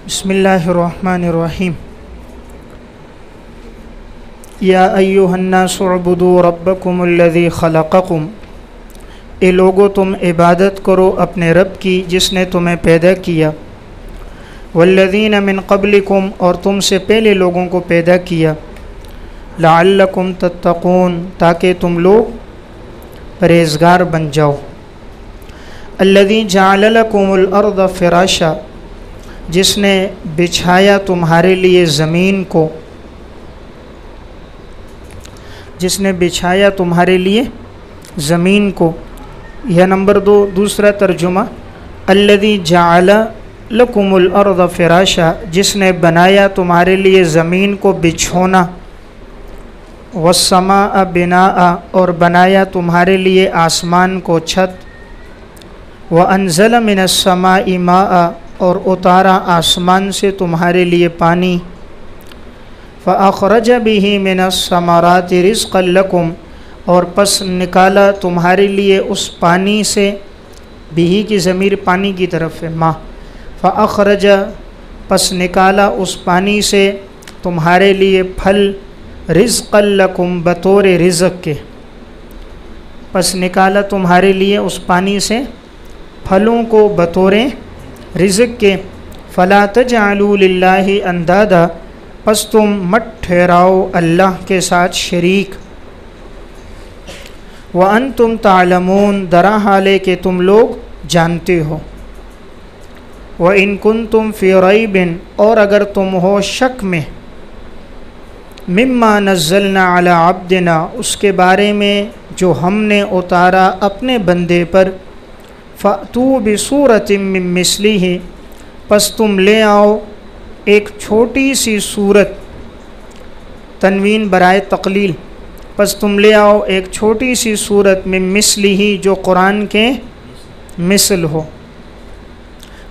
बिस्मिल्लाहिर्रहमानिर्रहीम। या अय्युहन्नासु उअ्बुदू रब्बकुमुल्लज़ी खलक़कुम, ए लोगो तुम इबादत करो अपने रब की जिसने तुम्हें पैदा किया। वल्लज़ीना मिन क़ब्लिकुम, और तुमसे पहले लोगों को पैदा किया। लअल्लकुम तत्तक़ून, ताकि तुम लोग परहेज़गार बन जाओ। अल्लज़ी जअल लकुमुल अर्ज़ फ़िराशा, जिसने बिछाया तुम्हारे लिए ज़मीन को, जिसने बिछाया तुम्हारे लिए ज़मीन को। यह नंबर 2 दूसरा तर्जुमा, अल्लज़ी जअल लकुमुल अर्ज़ फ़िराशा, जिसने बनाया तुम्हारे लिए ज़मीन को बिछोना। वस्समाअ बिनाअ, और बनाया तुम्हारे लिए आसमान को छत। व अनज़ल मिनस्समाइ माअ, और उतारा आसमान से तुम्हारे लिए पानी। फ़अख़रज बिही मिनस्समराति रिज़्क़न लकुम, और पस निकाला तुम्हारे लिए उस पानी से, बिही की ज़मीर पानी की तरफ है, माँ। फ़अख़रज, पस निकाला उस पानी से तुम्हारे लिए फल। रिज़्क़न लकुम, बतौर रिज़्क़ के। पस निकाला तुम्हारे लिए उस पानी से फलों को बतौर रिज़्क़ के। फ़ला तजअलू लिल्लाहि अंदादा, पस तुम मत ठहराओ अल्लाह के साथ शरीक। व अंतुम तालमून, दरा हाले के तुम लोग जानते हो। व इन कुंतुम फ़ी रैबिन, और अगर तुम हो शक में, मिम्मा नज़्ज़लना अला अब्दिना, उसके बारे में जो हमने उतारा अपने बंदे पर। फ़अतू बिसूरतिम मिन मिस्लिही, पस तुम ले आओ एक छोटी सी सूरत, तनवीन बराए तक़लील, पस तुम ले आओ एक छोटी सी सूरत मिन मिस्लिही, जो कुरान के मिसल हो।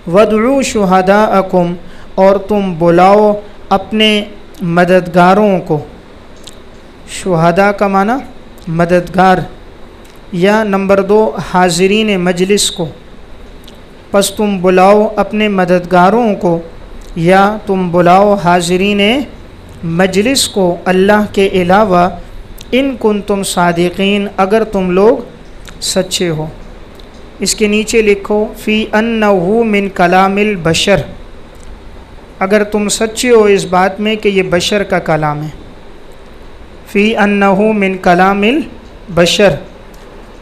वदउ शुहदाअकुम, और तुम बुलाओ अपने मददगारों को। शुहदा का माना मददगार। या नंबर 2 हाज़िरीन मजलिस को, पस तुम बुलाओ अपने मददगारों को, या तुम बुलाओ हाज़िरीन मजलिस को अल्लाह के अलावा। इन कुंतुम सादिक़ीन, अगर तुम लोग सच्चे हो। इसके नीचे लिखो फ़ी अन्नहु मिन कलामिल बशर, अगर तुम सच्चे हो इस बात में कि ये बशर का कलाम है। फ़ी अन्नहु मिन कलामिल बशर।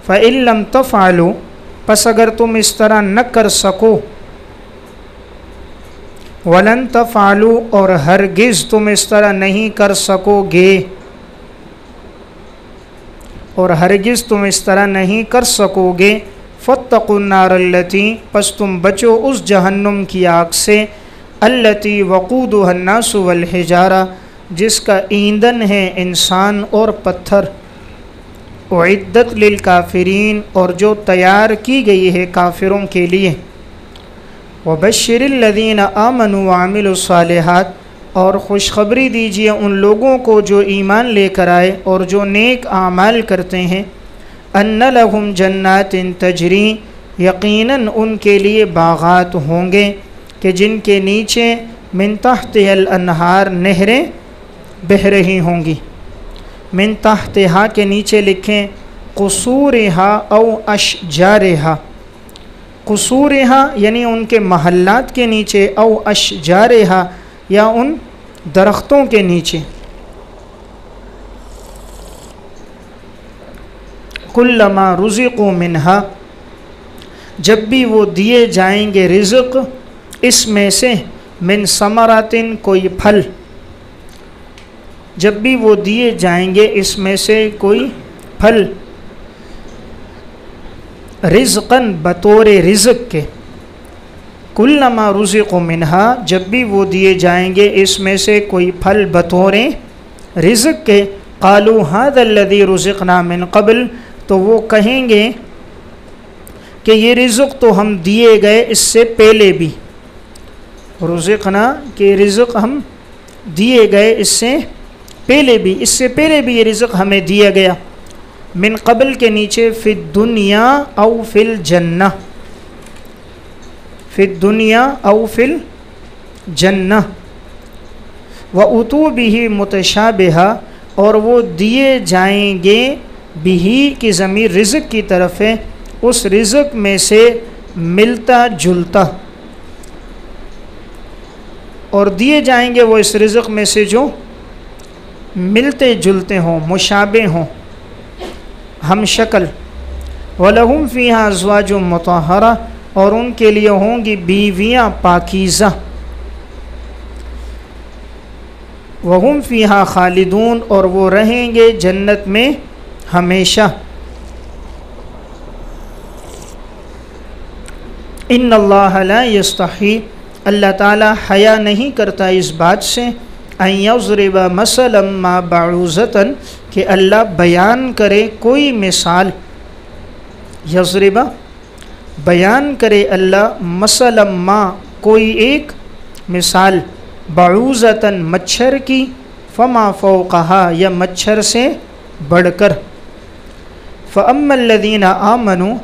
फ़इन लम तफ़अलू, पस अगर तुम इस तरह न कर सको। वलन तफ़अलू, और हरगिज़ तुम इस तरह नहीं कर सकोगे, और हरगिज़ तुम इस तरह नहीं कर सकोगे। फ़त्तक़ुन नारल्लती, पस तुम बचो उस जहन्नुम की आग से। अल्लती वक़ूदुहन नासु वल हिजारा, जिसका ईंधन है इंसान और पत्थर। उइद्दत लिल काफिरीन, और जो तैयार की गई है काफिरों के लिए। वबश्शिरिल लज़ीना आमनू व अमिलुस सालिहात, और खुशखबरी दीजिए उन लोगों को जो ईमान लेकर आए और जो नेक आमाल करते हैं। अन्न लहुम जन्नातिन तजरी, यकीनन उनके लिए बागात होंगे कि जिनके नीचे मिन तहतिहल अनहार, नहरें बह रही होंगी। मिन तहतिहा के नीचे लिखें कुसूरिहा औ अशजारिहा। कुसूरिहा यानी उनके महल्लात के नीचे, औ अशजारिहा या उन दरख्तों के नीचे। कुल्लमा रुज़िक़ू मिन्हा, जब भी वो दिए जाएंगे रिज़्क़ इसमें से। मिन समरातिन, कोई फल, जब भी वो दिए जाएंगे इसमें से कोई फल। रिज़्क़न, बतौर रिज़्क़ के। कुल्लमा रुज़िक़ू मिन्हा, जब भी वो दिए जाएंगे इसमें से कोई फल बतौर रिज़्क़ के। क़ालू हाज़ल्लज़ी रुज़िक़ना मिन क़ब्ल, तो वो कहेंगे कि ये रिज़्क़ तो हम दिए गए इससे पहले भी। रुज़िक़ना के रिज़्क़ हम दिए गए इससे पहले भी, इससे पहले भी ये रिज़्क़ हमें दिया गया। मिन क़ब्ल के नीचे फ़िद दुनिया औ फ़िल जन्नह, फ़िद दुनिया औ फ़िल जन्नह व उतू बिही मुतशाबिहा, और वो दिए जाएंगे बिही की ज़मीर रिज़्क़ की तरफ है, उस रिज़्क़ में से मिलता जुलता, और दिए जाएंगे वो इस रिज़्क़ में से जो मिलते जुलते हों, मुशाबे हों, हम शक्ल। वलहुम फ़ीहा अज़वाजुम मुतहरा, और उनके लिए होंगी बीवियाँ पाकीज़ा। वहुम फ़ीहा खालिदून, और वो रहेंगे जन्नत में हमेशा। इन्नल्लाह ला यस्तही, अल्लाह ताला हया नहीं करता इस बात से, अन यज़रिबा मसलन मा बऊज़तन, कि अल्लाह बयान करे कोई मिसाल, यज़रिबा बयान करे अल्लाह, मसलन मा कोई एक मिसाल, बऊज़तन मच्छर की, फमा फ़ौक़हा या मच्छर से बढ़कर। फ़अम्मल्लज़ीना आमनू,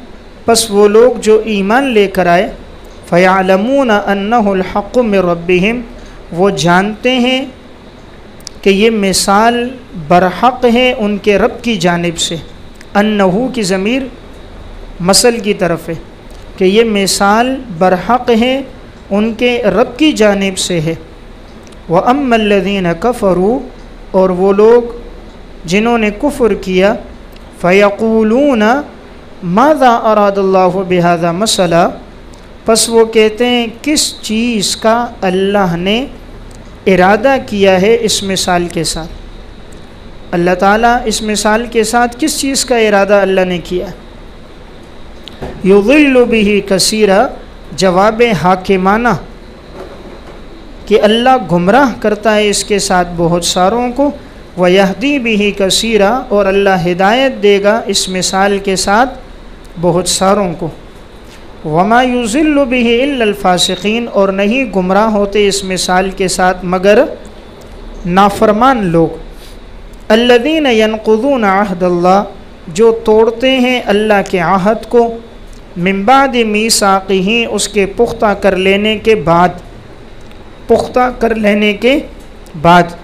पस वो लोग जो ईमान लेकर आए, फ़यअलमून अन्नहुल हक़्क़ु मिर रब्बिहिम, वो जानते हैं कि ये मिसाल बरहक़ है उनके रब की जानिब से। अन्नहु की ज़मीर मसल की तरफ है कि ये मिसाल बरहक़ है उनके रब की जानिब से है। व अम्मल्लज़ीना कफ़रू, और वो लोग जिन्होंने कुफ़्र किया, फ़यक़ूलून माज़ा अरादल्लाहु बिहाज़ा मसला, पस वो कहते हैं किस चीज़ का अल्लाह ने इरादा किया है इस मिसाल के साथ। अल्लाह ताला इस मिसाल के साथ किस चीज़ का इरादा अल्लाह ने किया। युज़िल्लु बिही कसीरा, जवाब हाकिमाना कि अल्लाह गुमराह करता है इसके साथ बहुत सारों को। व यहदी बिही कसीरा, और अल्लाह हिदायत देगा इस मिसाल के साथ बहुत सारों को। वमा युज़िल्लु बिही इल्लल फ़ासिक़ीन, और नहीं गुमराह होते इस मिसाल के साथ मगर नाफरमान लोग। अल्लज़ीन यनक़ुज़ून अहदल्लाह, जो तोड़ते हैं अल्लाह के आहद को, मिन बादि मीसाक़िही, उसके पुख्ता कर लेने के बाद, पुख्ता कर लेने के बाद।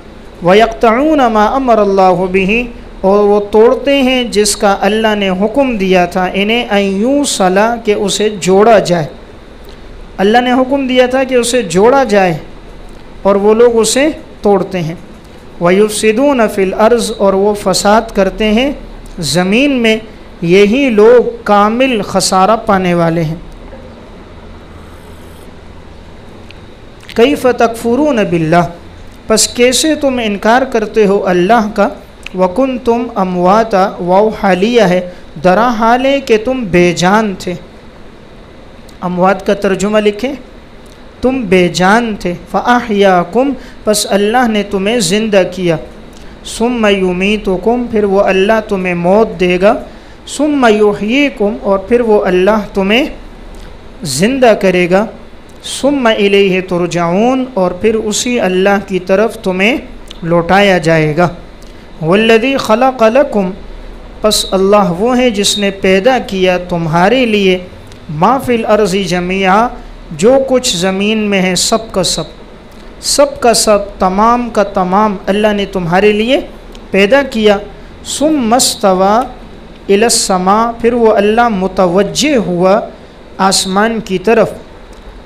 व यक़तऊन मा अमरल्लाहु बिही, और वो तोड़ते हैं जिसका अल्लाह ने हुक्म दिया था इन्हें, अय्यू सला, के उसे जोड़ा जाए। अल्लाह ने हुक्म दिया था कि उसे जोड़ा जाए और वो लोग उसे तोड़ते हैं। वयुफ़सिदून फ़िल अर्ज़, और वो फ़साद करते हैं ज़मीन में। यही लोग कामिल खसारा पाने वाले हैं। कैफ़ तकफ़ुरून बिल्लाह, पस कैसे तुम इनकार करते हो अल्लाह का। वकुन तुम अमवाता, वाव हालिया है, दरा हाले कि तुम बेजान थे। अमवात का तर्जुमा लिखें, तुम बेजान थे। फ़अहयाकुम, पस अल्लाह ने तुम्हें ज़िंदा किया। सुम्मा युमीतुकुम, फिर वो अल्लाह तुम्हें मौत देगा। सुम्मा युहयीकुम, और फिर वो अल्लाह तुम्हें ज़िंदा करेगा। सुम्मा इलैहि तुरजाऊन, और फिर उसी अल्लाह की तरफ तुम्हें लौटाया जाएगा। वल्लज़ी खलक़ लकुम, पस अल्लाह वो है जिसने पैदा किया तुम्हारे लिए, मा फ़िल अर्ज़ि जमीआ, जो कुछ ज़मीन में है सब का सब, सब का सब, तमाम का तमाम अल्लाह ने तुम्हारे लिए पैदा किया। सुम्मस्तवा इलस्समा, फिर वो अल्लाह मुतवज्जे हुआ आसमान की तरफ।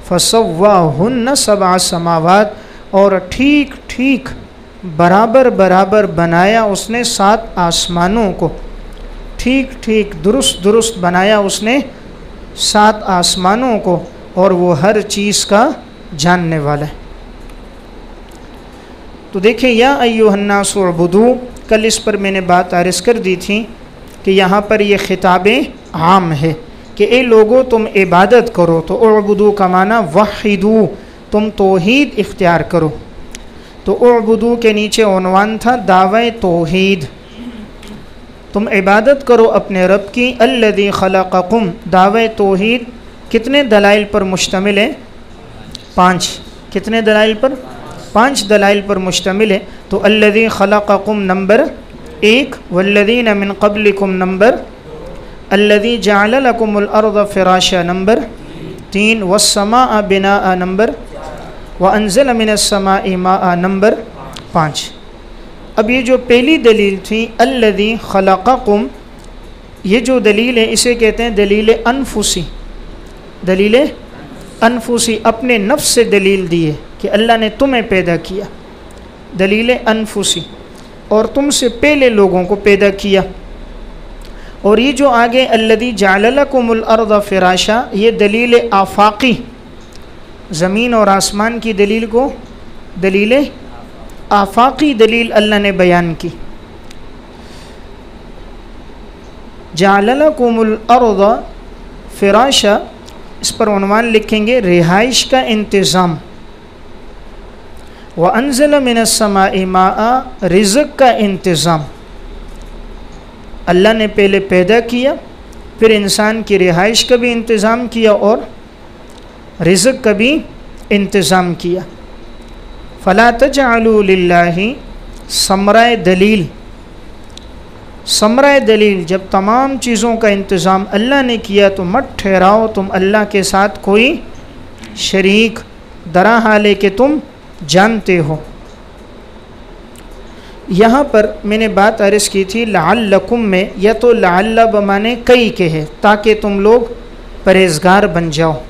फसव्वाहुन्न सबअ समावात, और ठीक ठीक बराबर बराबर बनाया उसने 7 आसमानों को। ठीक ठीक दुरुस्त दुरुस्त बनाया उसने 7 आसमानों को, और वो हर चीज़ का जानने वाला है। तो देखिए, या अय्युहन्नास उअबुदू, कल इस पर मैंने बात आरिज़ कर दी थी कि यहाँ पर ये खिताबें आम है कि ए लोगो तुम इबादत करो। तो उअबुदू का माना वहीदू, तुम तौहीद इख्तियार करो। तो उअबुदू के नीचे उन्वान था दावे तौहीद, तुम इबादत करो अपने रब की। अल्लज़ी खलक़कुम, दावे तौहीद कितने दलाइल पर मुश्तमिल है? 5। कितने दलाइल पर? 5 दलाइल पर मुश्तमिल है। तो अल्लज़ी खलक़कुम नंबर 1, वल्लज़ीना मिन क़ब्लिकुम नंबर, अल्लज़ी जअल लकुमुल अर्ज़ फ़िराशा नंबर 3, वस्समाअ बिनाअ नंबर, व अनज़ल मिनस्समाइ माअ नंबर 5। अब ये जो पहली दलील थी अल्लज़ी खलक़कुम, ये जो दलील है इसे कहते हैं दलील अनफुसी। दलील अनफुसी, अपने नफ्स से दलील दी है कि अल्लाह ने तुम्हें पैदा किया। दलील अनफुसी, और तुमसे पहले लोगों को पैदा किया। और ये जो आगे अल्लज़ी जअल लकुमुल अर्ज़ फ़िराशा, ये दलील आफ़ाक़ी, ज़मीन और आसमान की दलील को दलील आफ़ाक़ी दलील अल्लाह ने बयान की। जअल लकुमुल अर्ज़ फ़िराशा, इस पर उन्वान लिखेंगे रिहाइश का इंतज़ाम। व अनज़ल मिनस्समाइ माअ, रिज़्क़ का इंतज़ाम। अल्लाह ने पहले पैदा किया, फिर इंसान की रिहाइश का भी इंतज़ाम किया और रिज़्क़ का भी इंतज़ाम किया। फ़ला तजअलू लिल्लाहि, समराए दलील। समराए दलील, जब तमाम चीज़ों का इंतज़ाम अल्लाह ने किया तो मत ठहराओ तुम अल्लाह के साथ कोई शरीक, दरा हाले कि तुम जानते हो। यहाँ पर मैंने बात अर्ज़ की थी लअल्लकुम में, या तो लअल्ल बमाने कई के है ताकि तुम लोग परहेज़गार बन जाओ।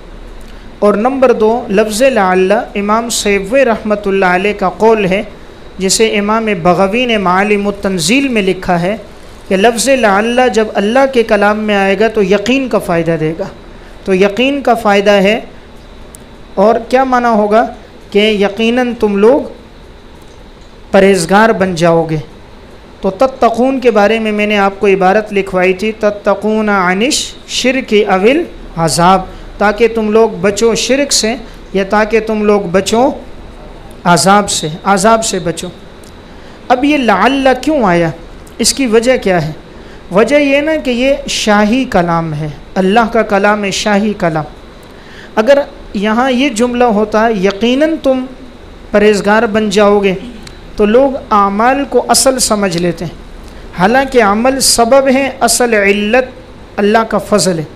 और नंबर 2 लफ्ज़ लअल्ल इमाम सैवई रहमतुल्लाह अलैह का कौल है, जिसे इमाम बग़वी ने मालिमुत तंज़ील में लिखा है कि लफ्ज़ लअल्ल जब अल्लाह के कलाम में आएगा तो यकीन का फ़ायदा देगा। तो यकीन का फ़ायदा है, और क्या माना होगा कि यकीनन तुम लोग परहेज़गार बन जाओगे। तो तत्तक़ून के बारे में मैंने आपको इबारत लिखवाई थी, तत्तक़ून अनिश शिर्क अविल अज़ाब, ताकि तुम लोग बचो शिरक से, या ताकि तुम लोग बचो अज़ाब से, अज़ाब से बचो। अब ये लअल्ल क्यों आया, इसकी वजह क्या है? वजह ये ना कि ये शाही कलाम है, अल्लाह का कलाम है, शाही कलाम। अगर यहाँ ये जुमला होता है यकीनन तुम परहेज़गार बन जाओगे, तो लोग आमाल को असल समझ लेते हैं, हालांकि अमल सबब है, असल इल्लत अल्लाह का फ़ज़ल है।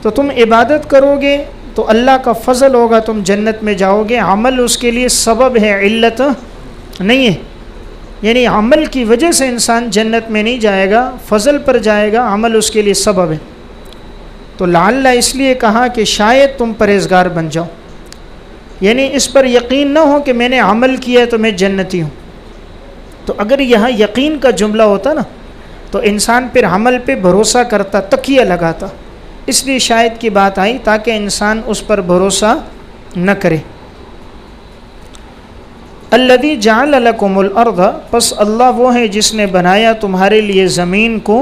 तो तुम इबादत करोगे तो अल्लाह का फ़ज़ल होगा, तुम जन्नत में जाओगे। अमल उसके लिए सबब है, इल्लत नहीं है। यानी अमल की वजह से इंसान जन्नत में नहीं जाएगा, फ़ज़ल पर जाएगा, अमल उसके लिए सबब है। तो लअल्ल इसलिए कहा कि शायद तुम परहेज़गार बन जाओ, यानी इस पर यकीन न हो कि मैंने अमल किया है तो मैं जन्नती हूँ। तो अगर यहाँ यकीन का जुमला होता ना तो इंसान फिर अमल पे भरोसा करता, तकिया लगाता। इसलिए शायद की बात आई ताकि इंसान उस पर भरोसा न करे। अल्लज़ी जअल लकुमुल अर्ज़, बस अल्लाह वो है जिसने बनाया तुम्हारे लिए ज़मीन को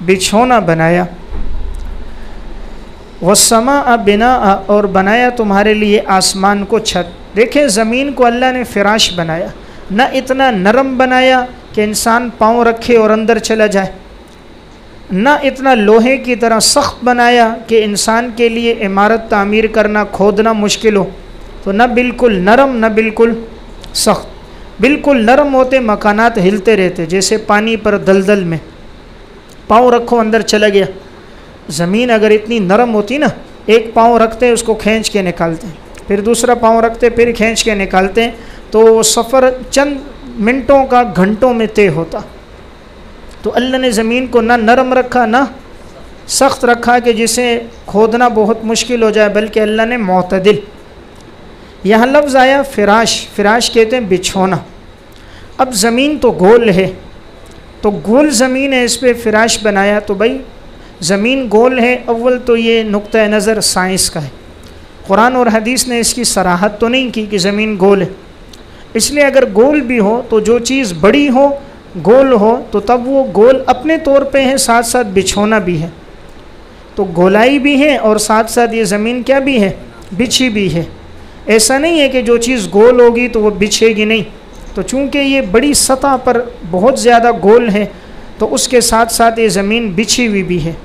बिछौना बनाया। वस्समाअ बिनाअ, और बनाया तुम्हारे लिए आसमान को छत। देखें ज़मीन को अल्लाह ने फ़िराश बनाया, न इतना नरम बनाया कि इंसान पाँव रखे और अंदर चला जाए, न इतना लोहे की तरह सख्त बनाया कि इंसान के लिए इमारत तामीर करना, खोदना मुश्किल हो। तो न बिल्कुल नरम न बिल्कुल सख्त। बिल्कुल नरम होते मकानात हिलते रहते, जैसे पानी पर दलदल में पाँव रखो अंदर चला गया। ज़मीन अगर इतनी नरम होती ना, एक पाँव रखते उसको खींच के निकालते हैं, फिर दूसरा पाँव रखते फिर खींच के निकालते हैं, तो वो सफ़र चंद मिनटों का घंटों में तय होता। तो अल्लाह ने ज़मीन को ना नरम रखा ना सख्त रखा कि जिसे खोदना बहुत मुश्किल हो जाए, बल्कि अल्लाह ने मोतदिल। यहाँ लफ्ज़ आया फ़िराश, फ़िराश कहते हैं बिछौना। अब ज़मीन तो गोल है, तो गोल ज़मीन है, इस पर फ़िराश बनाया। तो भाई ज़मीन गोल है, अव्वल तो ये नुक्ता नज़र साइंस का है, कुरान और हदीस ने इसकी सराहत तो नहीं की कि ज़मीन गोल है। इसलिए अगर गोल भी हो तो जो चीज़ बड़ी हो, गोल हो, तो तब वो गोल अपने तौर पे है, साथ साथ बिछौना भी है। तो गोलाई भी है और साथ साथ ये ज़मीन क्या भी है, बिछी भी है। ऐसा नहीं है कि जो चीज़ गोल होगी तो वो बिछेगी नहीं। तो चूँकि ये बड़ी सतह पर बहुत ज़्यादा गोल है, तो उसके साथ साथ ये ज़मीन बिछी हुई भी है।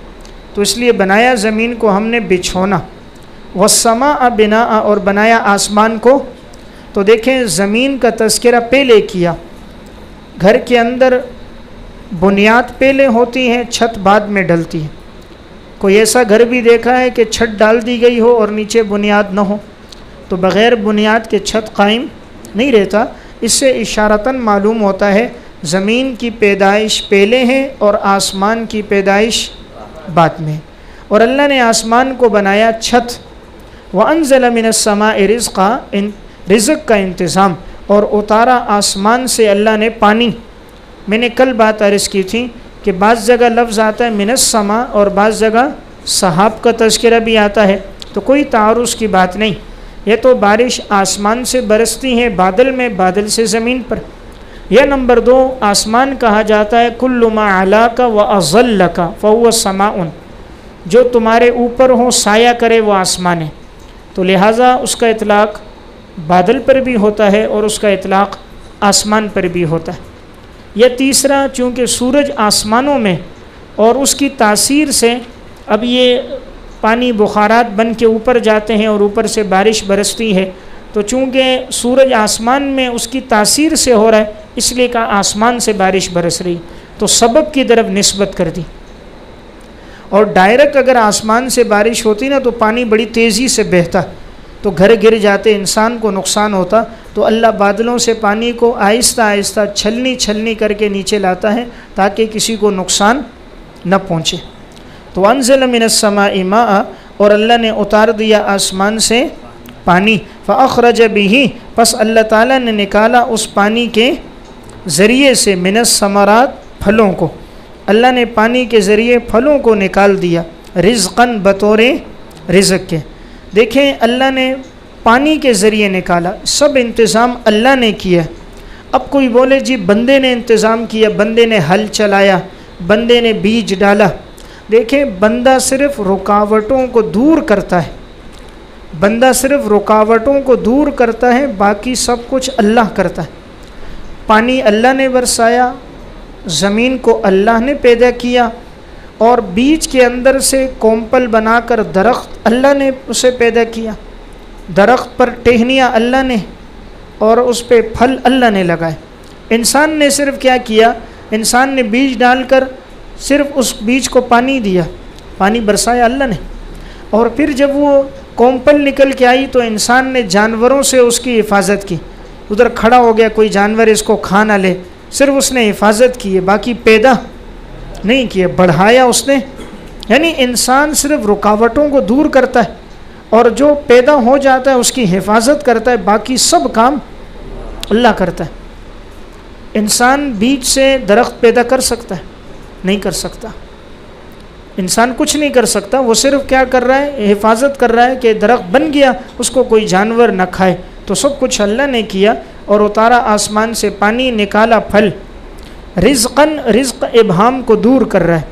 तो इसलिए बनाया ज़मीन को हमने बिछौना। वस्समाअ बिनाअ, और बनाया आसमान को। तो देखें ज़मीन का तज़किरा पहले किया, घर के अंदर बुनियाद पहले होती है, छत बाद में डलती है। कोई ऐसा घर भी देखा है कि छत डाल दी गई हो और नीचे बुनियाद न हो? तो बग़ैर बुनियाद के छत कायम नहीं रहता। इससे इशारतन मालूम होता है ज़मीन की पैदाइश पहले है और आसमान की पैदाइश बाद में। और अल्लाह ने आसमान को बनाया छत। व अनज़ल मिनस समाइ रिज़्क़ा, रिज़्क़ का इंतज़ाम, और उतारा आसमान से अल्लाह ने पानी। मैंने कल बात अर्ज़ की थी कि बाज़ जगह लफ्ज़ आता है मिनस समा और बाज़ जगह सहाब का तज़किरा भी आता है, तो कोई तारुज़ की बात नहीं। ये तो बारिश आसमान से बरसती है बादल में, बादल से ज़मीन पर। यह नंबर 2, आसमान कहा जाता है कुल्लु मा अलाका व अज़ल्लका फ़हुव समाउन, जो तुम्हारे ऊपर हो साया करे वो आसमान है। तो लिहाजा उसका इतलाक़ बादल पर भी होता है और उसका इतलाक़ आसमान पर भी होता है। यह तीसरा, चूँकि सूरज आसमानों में और उसकी तासीर से अब ये पानी बुखारात बन के ऊपर जाते हैं और ऊपर से बारिश बरसती है, तो चूँकि सूरज आसमान में उसकी तासीर से हो रहा है इसलिए कहा आसमान से बारिश बरस रही, तो सबब की तरफ निस्बत कर दी। और डायरेक्ट अगर आसमान से बारिश होती ना तो पानी बड़ी तेज़ी से बहता, तो घर गिर जाते, इंसान को नुकसान होता। तो अल्लाह बादलों से पानी को आहिस्ता आहिस्ता छलनी छलनी करके नीचे लाता है ताकि किसी को नुकसान न पहुँचे। तो अनज़ल मिनस समाइ माअ, और अल्लाह ने उतार दिया आसमान से पानी। फ़अख़रज बिही, बस अल्लाह ताला ने निकाला उस पानी के ज़रिए से मिनस समरात, फलों को। अल्लाह ने पानी के ज़रिए फलों को निकाल दिया, रिज़्क़न, बतौरे रिज़्क़ के। देखें, अल्लाह ने पानी के ज़रिए निकाला, सब इंतज़ाम अल्लाह ने किया। अब कोई बोले जी बंदे ने इंतज़ाम किया, बंदे ने हल चलाया, बंदे ने बीज डाला। देखें, बंदा सिर्फ़ रुकावटों को दूर करता है, बंदा सिर्फ़ रुकावटों को दूर करता है, बाकी सब कुछ अल्लाह करता है। पानी अल्लाह ने बरसाया, ज़मीन को अल्लाह ने पैदा किया, और बीज के अंदर से कोम्पल बनाकर दरख्त अल्लाह ने उसे पैदा किया। दरख्त पर टहनियाँ अल्लाह ने, और उस पर फल अल्लाह ने लगाए। इंसान ने सिर्फ क्या किया, इंसान ने बीज डालकर सिर्फ उस बीज को पानी दिया, पानी बरसाया अल्लाह ने। और फिर जब वो कोम्पल निकल के आई तो इंसान ने जानवरों से उसकी हिफाजत की। उधर खड़ा हो गया कोई जानवर इसको खा ना ले, सिर्फ उसने हिफाजत की है, बाकी पैदा नहीं किया, बढ़ाया उसने। यानी इंसान सिर्फ रुकावटों को दूर करता है और जो पैदा हो जाता है उसकी हिफाजत करता है, बाकी सब काम अल्लाह करता है। इंसान बीज से दरख्त पैदा कर सकता है? नहीं कर सकता। इंसान कुछ नहीं कर सकता, वो सिर्फ क्या कर रहा है, हिफाजत कर रहा है कि दरख्त बन गया, उसको कोई जानवर न खाए। तो सब कुछ अल्लाह ने किया, और उतारा आसमान से पानी, निकाला फल। रिज़्क़न, रिज़्क़ इबहाम को दूर कर रहा है।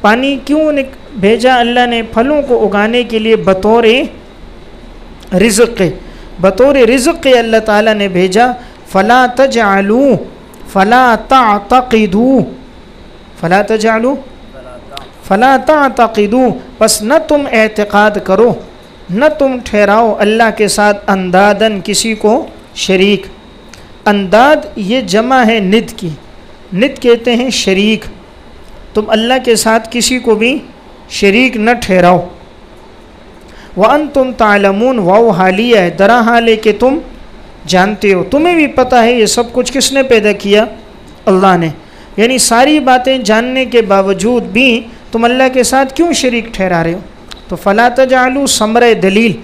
पानी क्यों भेजा अल्लाह ने? फलों को उगाने के लिए, बतौर रिज़्क़, बतौर रिज़्क़ अल्लाह ताला ने भेजा। फ़ला तजअलू फ़ला तअतक़िदू, फ़ला तजअलू फ़ला तअतक़िदू, बस न तुम एतक़ाद करो, न तुम ठहराओ अल्लाह के साथ अंदादन, किसी को शरीक। अंदाद ये जमा है निद की, निद कहते हैं शरीक। तुम अल्लाह के साथ किसी को भी शरीक न ठहराओ। व अंतुम तालमून, वाव हालिया है, दरा हाल है कि तुम जानते हो, तुम्हें भी पता है ये सब कुछ किसने पैदा किया? अल्लाह ने। यानी सारी बातें जानने के बावजूद भी तुम अल्लाह के साथ क्यों शरीक ठहरा रहे हो? तो फ़ला तजअलू समरा दलील,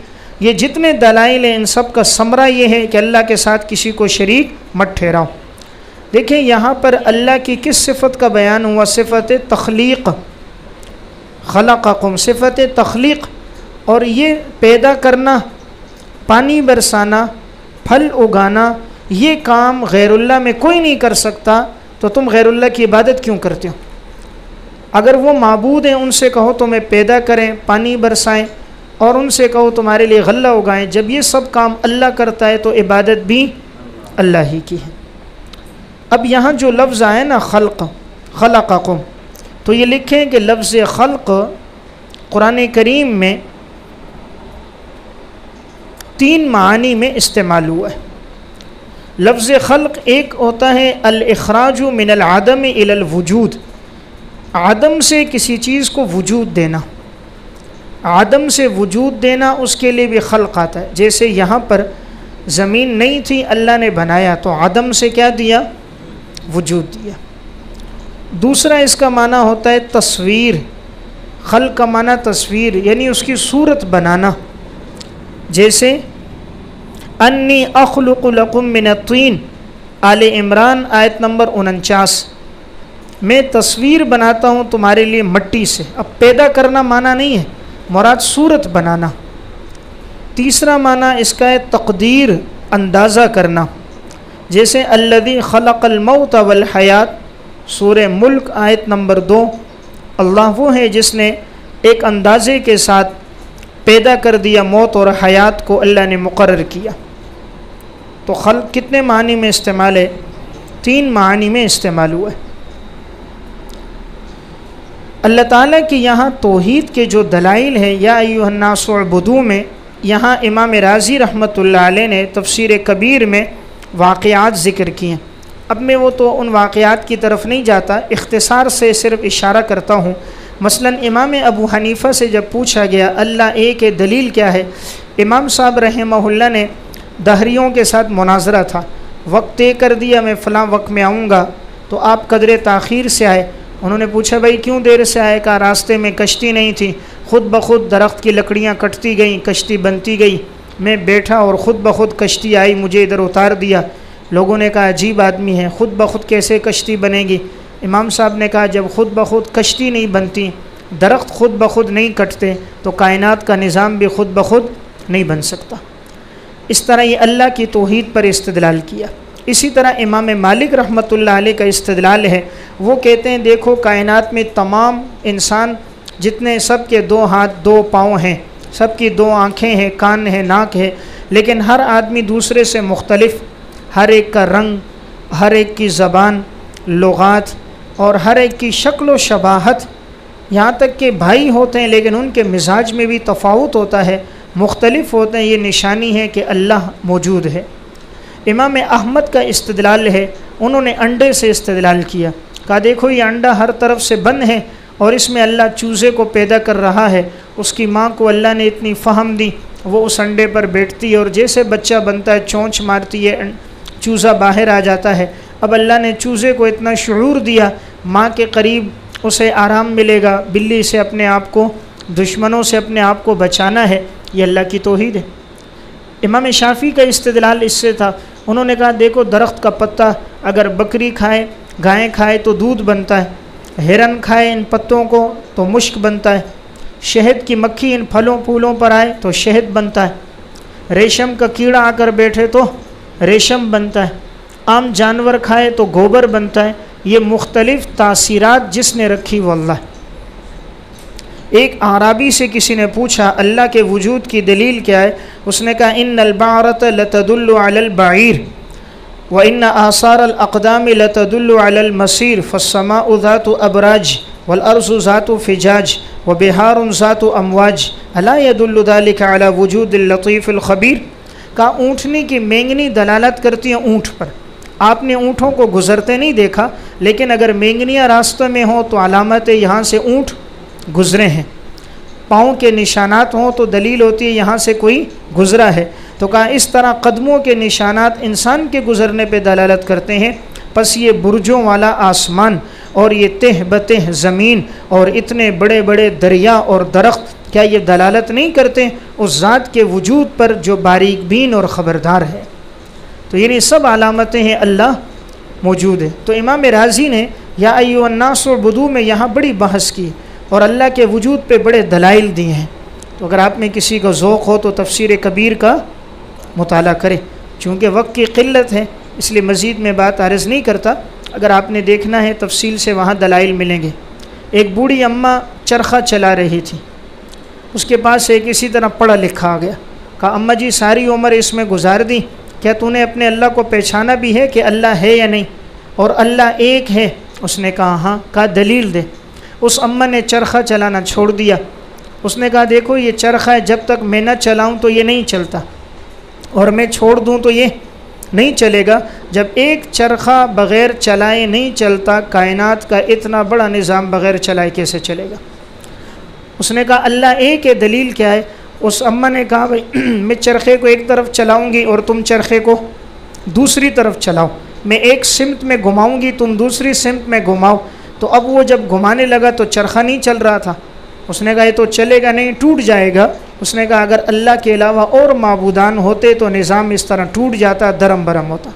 ये जितने दलाइल हैं इन सब का समरा ये है कि अल्लाह के साथ किसी को शरीक मत ठहराओ। देखें यहाँ पर अल्लाह की किस सिफ़त का बयान हुआ? सिफ़त तख्लीक़, खलक़कुम, सिफ़त तख्लीक़। और ये पैदा करना, पानी बरसाना, फल उगाना, ये काम गैरुल्लाह में कोई नहीं कर सकता, तो तुम गैरुल्लाह की इबादत क्यों करते हो? अगर वो माबूद हैं उनसे कहो तुम्हें पैदा करें, पानी बरसाएं, और उनसे कहो तुम्हारे लिए गल्ला उगाएं। जब ये सब काम अल्लाह करता है तो इबादत भी अल्लाह ही की है। अब यहाँ जो लफ्ज़ आए ना खल्क़, खलक़कुम, तो ये लिखें कि लफ्ज़ खल्क़ कुरान करीम में 3 मानी में इस्तेमाल हुआ है। लफ्ज़ खल्क़ एक होता है अल-इख़राजु मिनल आदम इलल वजूद, आदम से किसी चीज़ को वजूद देना। आदम से वजूद देना उसके लिए भी खल्क आता है। जैसे यहाँ पर ज़मीन नहीं थी, अल्लाह ने बनाया, तो आदम से क्या दिया? वजूद दिया। दूसरा इसका माना होता है तस्वीर। खल्क का माना तस्वीर, यानी उसकी सूरत बनाना। जैसे अन्नी अखलुकु लकुम मिनत्तीन, आले इमरान आयत नंबर 49, मैं तस्वीर बनाता हूँ तुम्हारे लिए मट्टी से। अब पैदा करना माना नहीं है, मुराद सूरत बनाना। तीसरा माना इसका है तकदीर, अंदाज़ा करना। जैसे अल्लज़ी खलक़ल मौत वल हयात, सूरह मुल्क आयत नंबर 2, अल्लाह वो है जिसने एक अंदाज़े के साथ पैदा कर दिया मौत और हयात को, अल्लाह ने मुकर्रर किया। तो खल्क कितने मानी में इस्तेमाल है? 3 मानी में इस्तेमाल हुआ है। अल्लाह ताला की यहाँ तौहीद के जो दलाइल हैं, या अय्युहन्नासु उअ्बुदू में, यहाँ इमाम राज़ी रहमतुल्लाह अलैह ने तफसीर कबीर में वाक़यात ज़िक्र किए हैं। अब मैं वो तो उन वाक़यात की तरफ नहीं जाता, इख्तिसार से सिर्फ इशारा करता हूँ। मसलन इमाम अबू हनीफ़ा से जब पूछा गया अल्लाह एक है, दलील क्या है, इमाम साहब रहमहुल्लाह ने दहरियों के साथ मुनाजरा था, वक्त तय कर दिया मैं फ़लाँ वक्त में आऊँगा, तो आप कदरे ताख़ीर से आए। उन्होंने पूछा भाई क्यों देर से आए? कहा रास्ते में कश्ती नहीं थी, ख़ुद ब खुद दरख्त की लकड़ियाँ कटती गईं, कश्ती बनती गई, मैं बैठा और ख़ुद ब खुद कश्ती आई, मुझे इधर उतार दिया। लोगों ने कहा अजीब आदमी है, ख़ुद ब खुद कैसे कश्ती बनेगी? इमाम साहब ने कहा जब ख़ुद ब खुद कश्ती नहीं बनती, दरख्त ख़ुद ब खुद नहीं कटते, तो कायनात का निज़ाम भी ख़ुद ब खुद नहीं बन सकता। इस तरह ये अल्लाह की तौहीद पर इस्तदलाल किया। इसी तरह इमाम मालिक रहमतुल्लाह अलैह का इस्तदलाल है, वो कहते हैं देखो कायनात में तमाम इंसान जितने, सब के 2 हाथ 2 पाँव हैं, सब की 2 आँखें हैं, कान है, नाक है, लेकिन हर आदमी दूसरे से मुख्तलिफ, हर एक का रंग, हर एक की ज़बान, लुगात और हर एक की शक्ल व शबाहत, यहाँ तक कि भाई होते हैं लेकिन उनके मिजाज में भी तफावत होता है, मुख्तलिफ होते हैं। ये निशानी है कि अल्लाह मौजूद है। इमाम अहमद का इस्तदलाल है, उन्होंने अंडे से इस्तदलाल किया, कहा देखो ये अंडा हर तरफ से बंद है और इसमें अल्लाह चूज़े को पैदा कर रहा है, उसकी माँ को अल्लाह ने इतनी फ़हम दी, वो उस अंडे पर बैठती है और जैसे बच्चा बनता है चोंच मारती है, चूज़ा बाहर आ जाता है। अब अल्लाह ने चूज़े को इतना शुऊर दिया, माँ के करीब उसे आराम मिलेगा, बिल्ली से अपने आप को, दुश्मनों से अपने आप को बचाना है, ये अल्लाह की तौहीद है। इमाम शाफ़ी का इस्तदलाल इससे था, उन्होंने कहा देखो दरख्त का पत्ता अगर बकरी खाए, गाय खाए तो दूध बनता है, हिरन खाए इन पत्तों को तो मुश्क बनता है, शहद की मक्खी इन फलों फूलों पर आए तो शहद बनता है, रेशम का कीड़ा आकर बैठे तो रेशम बनता है, आम जानवर खाए तो गोबर बनता है। ये मुख्तलिफ़ तासीरात जिसने रखी वो अल्लाह। एक आराबी से किसी ने पूछा अल्लाह के वजूद की दलील क्या है? उसने कहा इन्नल बारत लतदुल्लु अलल बाईर व इन्न आसारल अक़दाम लतदुल्लु अलल मसीर फस्समाउ ज़ातु अबराज वल अर्ज़ु ज़ातु फ़िजाज व बिहारुन ज़ातु अमवाज अला यदुल्लु ज़ालिका अला वजूदिल लतीफ़िल ख़बीर। का ऊँटनी की मेंगनी दलालत करती है ऊँट पर। आपने ऊँटों को गुज़रते नहीं देखा, लेकिन अगर मेंगनियाँ रास्ते में हों तो अलामत है यहाँ से ऊँट गुज़रे हैं, पाँव के निशानात हों तो दलील होती है यहाँ से कोई गुज़रा है। तो कहा इस तरह कदमों के निशानात इंसान के गुज़रने पे दलालत करते हैं। बस ये बुर्जों वाला आसमान और ये तह बतह ज़मीन और इतने बड़े बड़े दरिया और दरख्त, क्या ये दलालत नहीं करते उस ज़ात के वजूद पर जो बारीक बीन और ख़बरदार है? तो ये सब अलामतें हैं अल्लाह मौजूद है। तो इमाम राज़ी ने या अय्युहन्नासु उअ्बुदू में यहाँ बड़ी बहस की और अल्लाह के वजूद पे बड़े दलाइल दिए हैं। तो अगर आप में किसी का ज़ौक़ हो तो तफसीर कबीर का मुताला करें। चूँकि वक्त की क़िल्लत है इसलिए मज़ीद में बात अर्ज़ नहीं करता, अगर आपने देखना है तफसील से वहाँ दलाइल मिलेंगे। एक बूढ़ी अम्मा चरखा चला रही थी, उसके पास एक इसी तरह पढ़ा लिखा आ गया। कहा अम्मा जी सारी उम्र इसमें गुजार दी, क्या तूने अपने अल्लाह को पहचाना भी है कि अल्लाह है या नहीं, और अल्लाह एक है? उसने कहा हाँ। कहा दलील दे। उस अम्मा ने चरखा चलाना छोड़ दिया। उसने कहा देखो ये चरखा है, जब तक मैं न चलाऊं तो ये नहीं चलता, और मैं छोड़ दूं तो ये नहीं चलेगा। जब एक चरखा बग़ैर चलाए नहीं चलता, कायनात का इतना बड़ा निज़ाम बग़ैर चलाए कैसे चलेगा? उसने कहा अल्लाह एक है, दलील क्या है? उस अम्मा ने कहा भाई मैं चरखे को एक तरफ चलाऊंगी और तुम चरखे को दूसरी तरफ चलाओ, मैं एक सिमत में घुमाऊंगी, तुम दूसरी सिमत में घुमाओ। तो अब वो जब घुमाने लगा तो चरखा नहीं चल रहा था। उसने कहा ये तो चलेगा नहीं, टूट जाएगा। उसने कहा अगर अल्लाह के अलावा और माबूदान होते तो निज़ाम इस तरह टूट जाता, दरम बरम होता।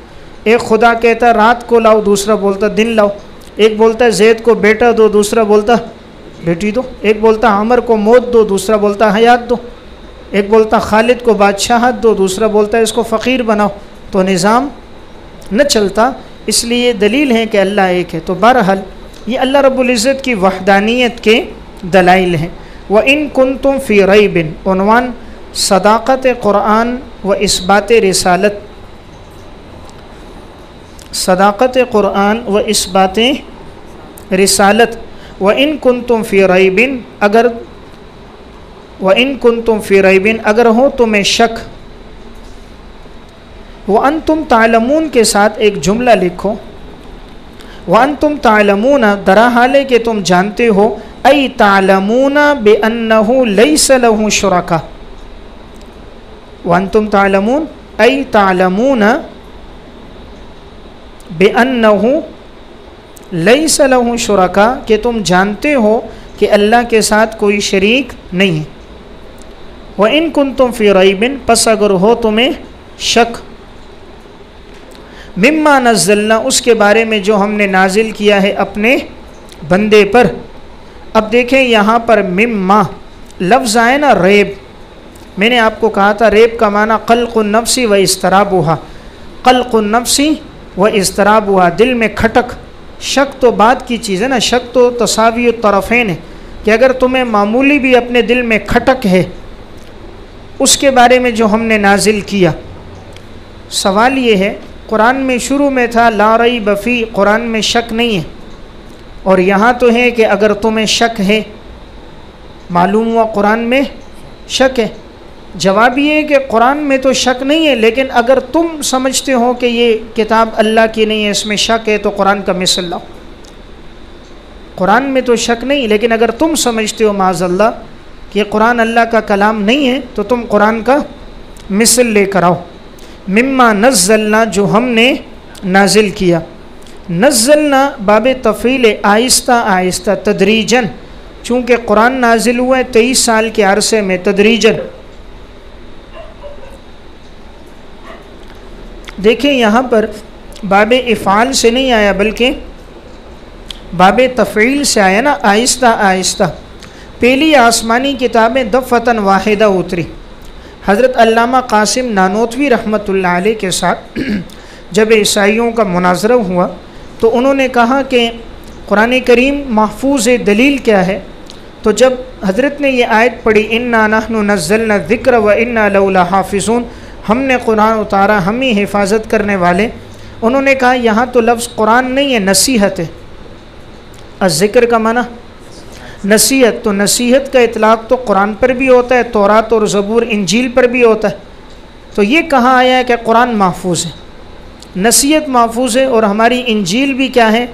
एक खुदा कहता रात को लाओ, दूसरा बोलता दिन लाओ। एक बोलता है ज़ैद को बेटा दो, दूसरा बोलता बेटी दो। एक बोलता अमर को मौत दो, दूसरा बोलता हयात दो। एक बोलता खालिद को बादशाहत दो, दूसरा बोलता है इसको फ़कीर बनाओ। तो निज़ाम न चलता। इसलिए दलील है कि अल्लाह एक है। तो बहरहाल ये अल्लाह रब्बुल इज़्ज़त की वहदानियत के दलाइल हैं। व इन कुन्तुम फ़ी रैबिन, उन्वान सदाक़त क़ुरआन व इस्बात रिसालत, सदाक़त क़ुरआन व इस्बात रिसालत। व इन कुन्तुम फ़ी रैबिन, अगर व इन कुन्तुम फ़ी रैबिन, अगर हो तुम्हें शक। व अंतुम तालमून के साथ एक जुमला लिखो। व अंतुम तालमून, दरा हाले कि तुम जानते हो, ऐ तालमून बिअन्नहु लैसा लहु शुरका। व अंतुम तालमून ऐ तालमून बिअन्नहु लैसा लहु शुरका, कि तुम जानते हो कि अल्लाह के साथ कोई शरीक नहीं है। व इन कुन्तुम फ़ी रैबिन, पस अगर हो तुम्हें शक, मिम्मा नज़्ज़लना, उसके बारे में जो हमने नाजिल किया है अपने बंदे पर। अब देखें यहाँ पर मिम्मा लफ्ज़ आए ना रेब, मैंने आपको कहा था रेब का माना क़ल्क़ुन नफ्सी व इस्तराबुहा, क़ल्क़ुन नफ्सी व इस्तराबुहा, दिल में खटक। शक तो बात की चीज़ है ना, शक तो तसावी तरफ़ैन है कि अगर तुम्हें मामूली भी अपने दिल में खटक है उसके बारे में जो हमने नाजिल किया। सवाल ये है, कुरान में शुरू में था ला रैब फ़ी, कुरान में शक नहीं है, और यहाँ तो है कि अगर तुम्हें शक है, मालूम हुआ कुरान में शक है। जवाब ये है कि कुरान में तो शक नहीं है, लेकिन अगर तुम समझते हो कि ये किताब अल्लाह की नहीं है, इसमें शक है, तो कुरान का मिसल लाओ। कुरान में तो शक नहीं, लेकिन अगर तुम समझते हो माज़अल्लाह कि ये कुरान अल्लाह का कलाम नहीं है, तो तुम कुरान का मिसल लेकर आओ। मिम्मा नज़्ज़लना, जो हमने नाजिल किया। नज़्ज़लना बाब तफ़ील, आहिस्ता आहिस्ता, तदरीजन, चूँकि कुरान नाजिल हुआ है 23 साल के अरसे में, तदरीजन। देखें यहाँ पर बाब इफ़ाल से नहीं आया, बल्कि बाब तफ़ील से आया ना, आहिस्ता आहिस्ता। पहली आसमानी किताबें दफ़तन वाहिदा उतरी। हज़रत अल्लामा कासिम नानोतवी रहमतुल्लाह अलैह के साथ जब ईसाइयों का मुनाज़रा हुआ तो उन्होंने कहा कि कुरान करीम महफूज़ दलील क्या है। तो जब हज़रत ने ये आयत पढ़ी, इन्ना नहनु नज़्ज़लना ज़िक्र व इन्ना लहु लहाफ़िज़ून, हमने कुरान उतारा, हम ही हिफाजत करने वाले। उन्होंने कहा यहाँ तो लफ्ज़ कुरान नहीं है, नसीहत है। अज़्ज़िक्र का माना नसीहत, तो नसीहत का इतलाक़ तो कुरान पर भी होता है, तौरात और ज़बूर इंजील पर भी होता है। तो ये कहाँ आया है कि कुरान महफूज़ है, नसीहत महफूज़ है, और हमारी इंजील भी क्या है,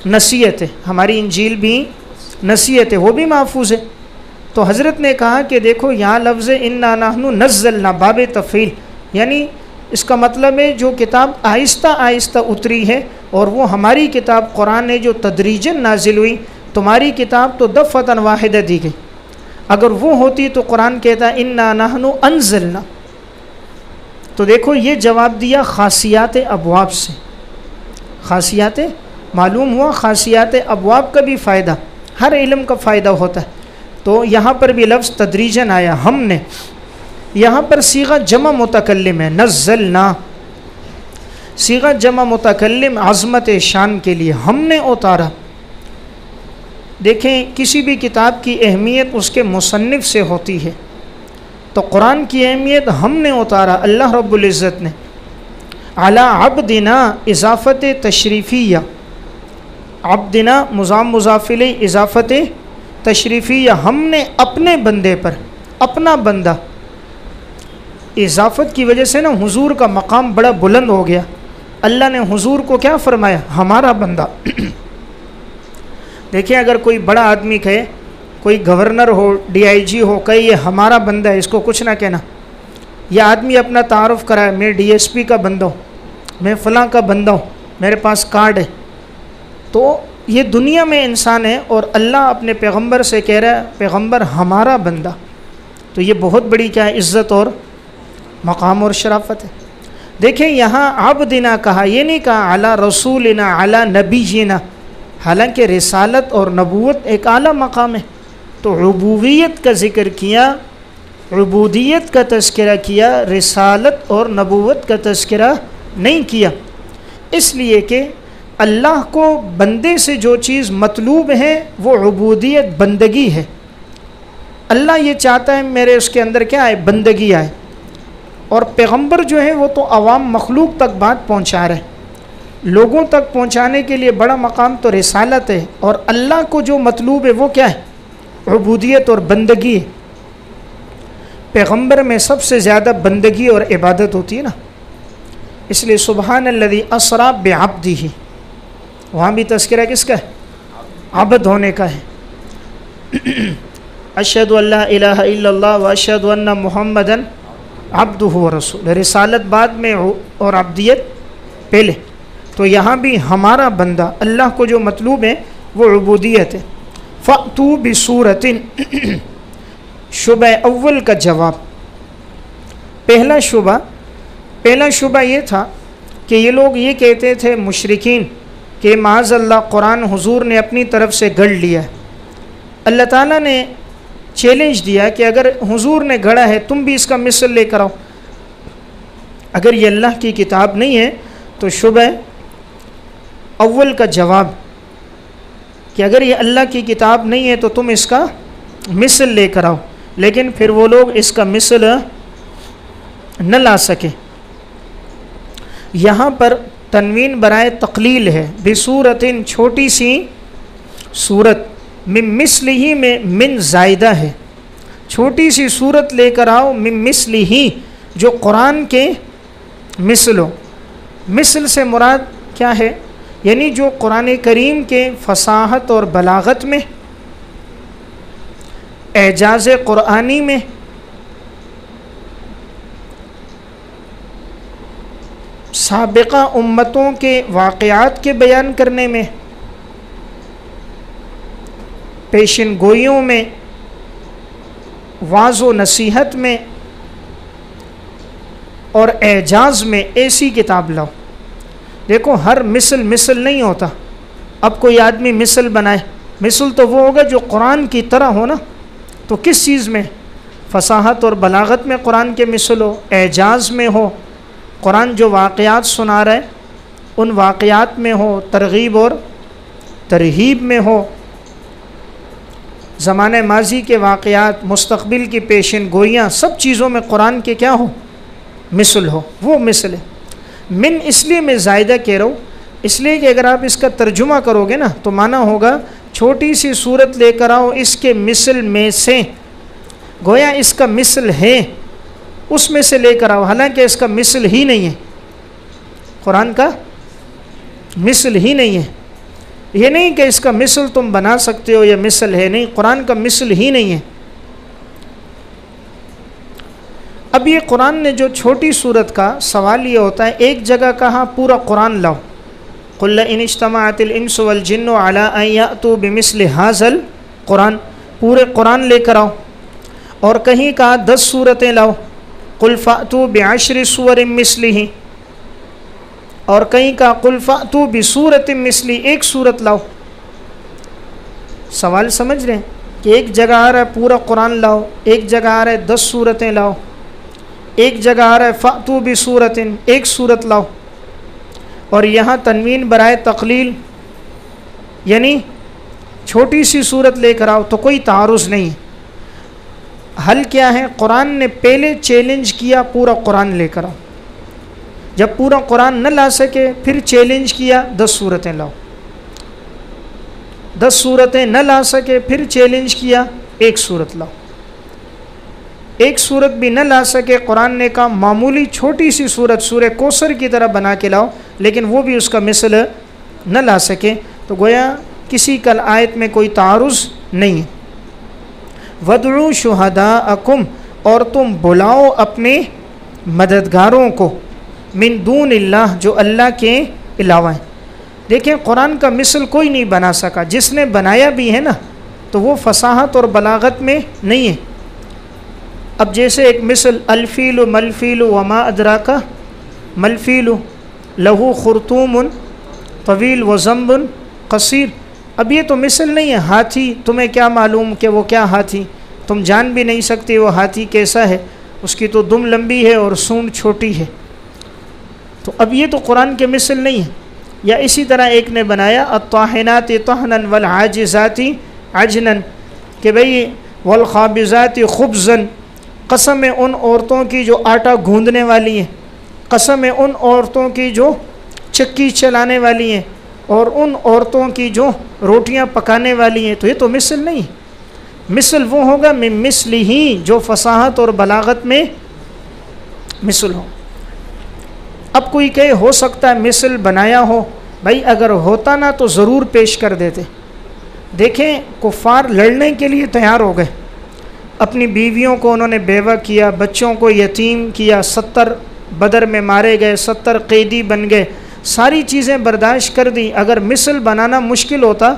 नसीहत है। हमारी इंजील भी नसीहत है, वो भी महफूज़ है। तो हज़रत ने कहा कि देखो यहाँ लफ्ज़ इन्ना नहनु नज़्ज़लना बाब तफ़ील, यानी इसका मतलब है जो किताब आहिस्ता आहिस्ता उतरी है, और वो हमारी किताब कुरान है जो तदरीजन नाजिल हुई। तुम्हारी किताब तो दफ़तन वाहिदा दी गई। अगर वो होती तो कुरान कहता इन्ना नहनु अनज़लना। तो देखो ये जवाब दिया ख़ासियात अबवाब से। ख़ासियात मालूम हुआ, ख़ासियात अबवाब का भी फ़ायदा, हर इल्म का फ़ायदा होता है। तो यहाँ पर भी लफ्ज़ तदरीजन आया, हमने। यहाँ पर सीगा जमा मुतकल्लिम है, नज़्ज़लना, सीगा जमा मुतकल्लिम अज़मत शान के लिए, हमने उतारा। देखें किसी भी किताब की अहमियत उसके मुसन्निफ़ से होती है, तो कुरान की अहमियत हमने उतारा, अल्लाह रब्बुल इज़्ज़त ने। अला अब्दिना इज़ाफ़त तशरीफ़िया, अब्दिना मुज़ाम मुज़ाफ़िल इज़ाफ़त तशरीफ़िया, हमने अपने बंदे पर, अपना बंदा। इज़ाफ़त की वजह से ना हुजूर का मकाम बड़ा बुलंद हो गया। अल्लाह ने हुजूर को क्या फ़रमाया, हमारा बंदा। देखिए अगर कोई बड़ा आदमी कहे, कोई गवर्नर हो, DIG हो, कहे ये हमारा बंदा है, इसको कुछ ना कहना। यह आदमी अपना तारुफ कराए, मैं DSP का बंदा हूँ, मैं फ़लाँ का बंदा हूँ, मेरे पास कार्ड है। तो ये दुनिया में इंसान है और अल्लाह अपने पैगंबर से कह रहा है पैगंबर हमारा बंदा। तो ये बहुत बड़ी क्या है, इज़्ज़त और मकाम और शराफत है। देखें यहाँ आबदिना कहा, ये नहीं कहा अला रसूलिना अला नबीना, हालांकि रिसालत और नबूवत एक आला मकाम है। तो रुबूबियत का ज़िक्र किया, रुबूदियत का तज़किरा किया, रिसालत और नबूवत का तज़किरा नहीं किया, इसलिए कि अल्लाह को बंदे से जो चीज़ मतलूब है वो रुबूदियत, बंदगी है। अल्लाह ये चाहता है मेरे उसके अंदर क्या आए, बंदगी आए। और पैगंबर जो है वो तो अवाम मखलूक तक बात पहुँचा रहे, लोगों तक पहुँचाने के लिए बड़ा मकाम तो रिसालत है। और अल्लाह को जो मतलूब है वो क्या है, रुबूदियत और बंदगी है। पैगंबर में सबसे ज़्यादा बंदगी और इबादत होती है ना, इसलिए सुबहानल्लज़ी असरा बिअब्दिही, वहाँ भी तज़किरा किसका है, आबद होने का है। अशहदु अल्ला इलाहा इल्लल्लाह व अशहदु अन्ना मुहम्मदन अब्दुहु व रसूलुहु, रिसालत बाद में और अब्दियत पहले। तो यहाँ भी हमारा बंदा, अल्लाह को जो मतलूब है वो उबूदियत है। फ़अतू बिसूरतिन, शुबह अव्वल का जवाब। पहला शुबा ये था कि ये लोग ये कहते थे मुशरिकीन कि माज़अल्लाह कुरान हुजूर ने अपनी तरफ से गढ़ लिया है। अल्लाह ताला ने चैलेंज दिया कि अगर हुजूर ने गढ़ा है तुम भी इसका मिसल लेकर आओ। अगर ये अल्लाह की किताब नहीं है तो शुबह अव्वल का जवाब कि अगर ये अल्लाह की किताब नहीं है तो तुम इसका मिसल लेकर आओ। लेकिन फिर वो लोग इसका मिसल न ला सके। यहाँ पर तनवीन बराए तकलील है, बिसूरतिन छोटी सी सूरत, मिन मिस्लिही में मिन ज़ायदा है, छोटी सी सूरत लेकर आओ, मिन मिस्लिही जो कुरान के मिसल हो। मिसल से मुराद क्या है, यानी जो कुरान करीम के फसाहत और बलागत में, एजाज़ कुरानी में, साबिक़ा उम्मतों के वाक़यात के बयान करने में, पेशिन गोइयों में, वाज़ो नसीहत में और एजाज़ में ऐसी किताब लाओ। देखो हर मिसल नहीं होता। अब कोई आदमी मिसल बनाए, मिसल तो वो होगा जो कुरान की तरह हो ना। तो किस चीज़ में, फसाहत और बलागत में कुरान के मिसल हो, एजाज़ में हो, कुरान जो वाक़यात सुना रहा है उन वाक़यात में हो, तरगीब और तरहीब में हो, ज़माने माजी के वाक़यात, मुस्तक़बिल की पेशिन गोइयाँ, सब चीज़ों में कुरान के क्या हो, मिसल हो, वो मिसल है। मिन इसलिए मैं ज़ायदा कह रहा हूँ, इसलिए कि अगर आप इसका तर्जुमा करोगे ना तो माना होगा छोटी सी सूरत लेकर आओ इसके मिसल में से, गोया इसका मिसल है उसमें से लेकर आओ, हालांकि इसका मिसल ही नहीं है, कुरान का मिसल ही नहीं है। ये नहीं कि इसका मिसल तुम बना सकते हो या मिसल है, नहीं, कुरान का मिसल ही नहीं है। अब ये कुरान ने जो छोटी सूरत का सवाल ये होता है, एक जगह कहा पूरा कुरान लाओ, कुल इन इज्तमाअतिल इंसु वल जिन्नु अला अन यातू बिमिस्लि हाज़ल कुरान, पूरे कुरान लेकर आओ। और कहीं कहा 10 सूरतें लाओ, कुल फ़अतू बिअश्रि सूवरिन मिस्लिही, और कहीं कहा कुल फ़अतू बिसूरतिन मिस्ली, एक सूरत लाओ। सवाल समझ रहे हैं कि एक जगह आ रहा है पूरा कुरान लाओ, एक जगह आ रहा है 10 सूरतें लाओ, एक जगह आ रहा है फ़अतू बिसूरतिन, एक सूरत लाओ। और यहाँ तनवीन बराए तकलील, यानी छोटी सी सूरत लेकर आओ, तो कोई तारुज़ नहीं। हल क्या है, कुरान ने पहले चैलेंज किया पूरा कुरान लेकर आओ, जब पूरा कुरान न ला सके फिर चैलेंज किया 10 सूरतें लाओ, 10 सूरतें न ला सके फिर चैलेंज किया 1 सूरत लाओ, 1 सूरत भी न ला सके कुरान ने कहा मामूली छोटी सी सूरत सूरह कौसर की तरह बना के लाओ, लेकिन वो भी उसका मिसल न ला सके। तो गोया किसी कल आयत में कोई तारुज़ नहीं है। वदउ शुहदाअकुम, और तुम बुलाओ अपने मददगारों को, मिन दूनिल्लाह, जो अल्लाह के अलावा है। देखें, कुरान का मिसल कोई नहीं बना सका, जिसने बनाया भी है ना तो वो फसाहत और बलागत में नहीं है। अब जैसे एक मिसल, अल्फीलु मलफीलु वमा अदराका मलफीलु लहू खुरतूमुन तवील व ज़म्बुन कसीर। अब ये तो मिसल नहीं है। हाथी, तुम्हें क्या मालूम कि वो क्या हाथी, तुम जान भी नहीं सकते वो हाथी कैसा है, उसकी तो दुम लंबी है और सूंड छोटी है। तो अब ये तो कुरान के मिसल नहीं है। या इसी तरह एक ने बनाया अत्ताहिनात तहनन वल आजिज़ाति अजनन, कि भाई वल खाबिज़ाति खुब्ज़न, कसम है उन औरतों की जो आटा गूंदने वाली हैं, कसम है उन औरतों की जो चक्की चलाने वाली हैं, और उन औरतों की जो रोटियां पकाने वाली हैं। तो ये तो मिसल नहीं है। मिसल वो होगा मिन मिस्लिही, जो फसाहत और बलागत में मिसल हो। अब कोई कहे हो सकता है मिसल बनाया हो, भाई अगर होता ना तो ज़रूर पेश कर देते। देखें, कुफ़ार लड़ने के लिए तैयार हो गए, अपनी बीवियों को उन्होंने बेवा किया, बच्चों को यतीम किया, 70 बदर में मारे गए, 70 कैदी बन गए, सारी चीज़ें बर्दाश्त कर दी। अगर मिसल बनाना मुश्किल होता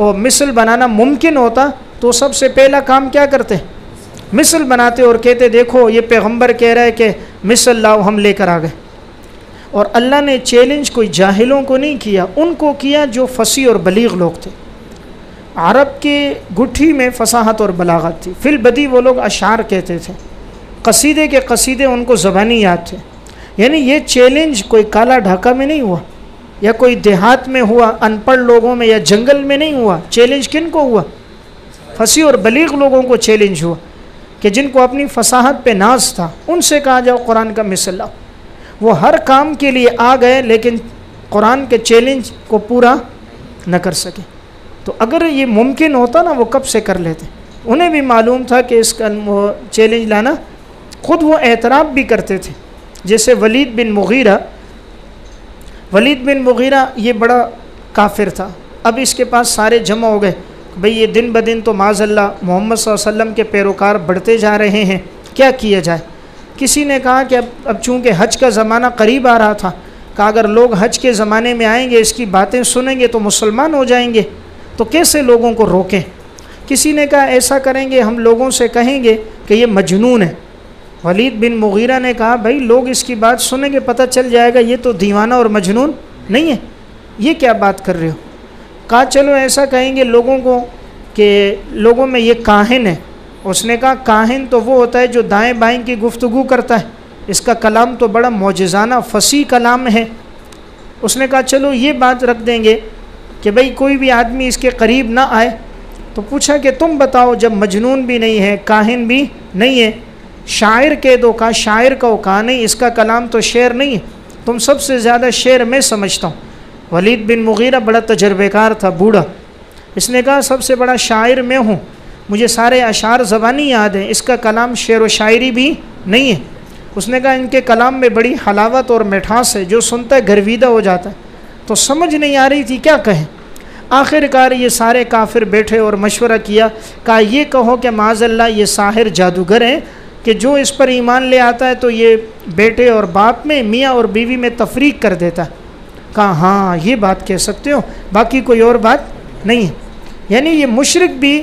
और मिसल बनाना मुमकिन होता तो सबसे पहला काम क्या करते, मिसल बनाते और कहते देखो ये पैगंबर कह रहा है कि मिसल लाओ, हम लेकर आ गए। और अल्लाह ने चैलेंज कोई जाहिलों को नहीं किया, उनको किया जो फसी और बलीग लोग थे। अरब के गुट्ठी में फसाहत और बलागत थी। फिल बदी वो लोग अशार कहते थे, कसीदे के कसीदे उनको ज़बानी याद थे। यानी ये चैलेंज कोई काला ढाका में नहीं हुआ, या कोई देहात में हुआ, अनपढ़ लोगों में या जंगल में नहीं हुआ। चैलेंज किन को हुआ? फसी और बलीग लोगों को चैलेंज हुआ, कि जिनको अपनी फसाहत पे नाज था। उनसे कहा जाओ कुरान का मिसल लाओ। वो हर काम के लिए आ गए, लेकिन कुरान के चैलेंज को पूरा न कर सके। तो अगर ये मुमकिन होता ना, वो कब से कर लेते। उन्हें भी मालूम था कि इसका चैलेंज लाना, ख़ुद वो एतराफ़ भी करते थे। जैसे वलीद बिन मुगीरा ये बड़ा काफिर था। अब इसके पास सारे जमा हो गए, भाई ये दिन ब दिन तो माज़अल्लाह मोहम्मद सल्लल्लाहु अलैहि वसल्लम के पैरोकार बढ़ते जा रहे हैं, क्या किया जाए। किसी ने कहा कि अब चूँकि हज का ज़माना करीब आ रहा था, कहा अगर लोग हज के ज़माने में आएंगे, इसकी बातें सुनेंगे तो मुसलमान हो जाएंगे, तो कैसे लोगों को रोकें। किसी ने कहा ऐसा करेंगे, हम लोगों से कहेंगे कि ये मजनून है। वलीद बिन मुगीरा ने कहा भाई लोग इसकी बात सुनेंगे, पता चल जाएगा ये तो दीवाना और मजनून नहीं है, ये क्या बात कर रहे हो। कहा चलो ऐसा कहेंगे लोगों को कि लोगों में ये काहिन है। उसने कहा काहिन तो वो होता है जो दाएं बाएं की गुफ्तगू करता है, इसका कलाम तो बड़ा मौजिज़ाना फसी कलाम है। उसने कहा चलो ये बात रख देंगे कि भाई कोई भी आदमी इसके करीब ना आए। तो पूछा कि तुम बताओ, जब मजनून भी नहीं है, काहिन भी नहीं है, शायर कह दो। कहा शायर कहो। कहा नहीं, इसका कलाम तो शेर नहीं है, तुम सबसे ज़्यादा शेर मैं समझता हूँ। वलीद बिन मुगीरा बड़ा तजर्बेकार था, बूढ़ा। इसने कहा सबसे बड़ा शायर मैं हूँ, मुझे सारे अशार ज़बानी याद हैं, इसका कलाम शेर व शायरी भी नहीं है। उसने कहा इनके कलाम में बड़ी हलावत और मिठास है, जो सुनता है गर्विदा हो जाता है। तो समझ नहीं आ रही थी क्या कहें। आखिरकार ये सारे काफिर बैठे और मशवरा किया। कहा ये कहो कि माज़अल्लाह ये साहिर जादूगर हैं कि जो इस पर ईमान ले आता है तो ये बेटे और बाप में, मियाँ और बीवी में तफरीक कर देता है। कहा हाँ ये बात कह सकते हो, बाकी कोई और बात नहीं है। यानी ये मुशरिक भी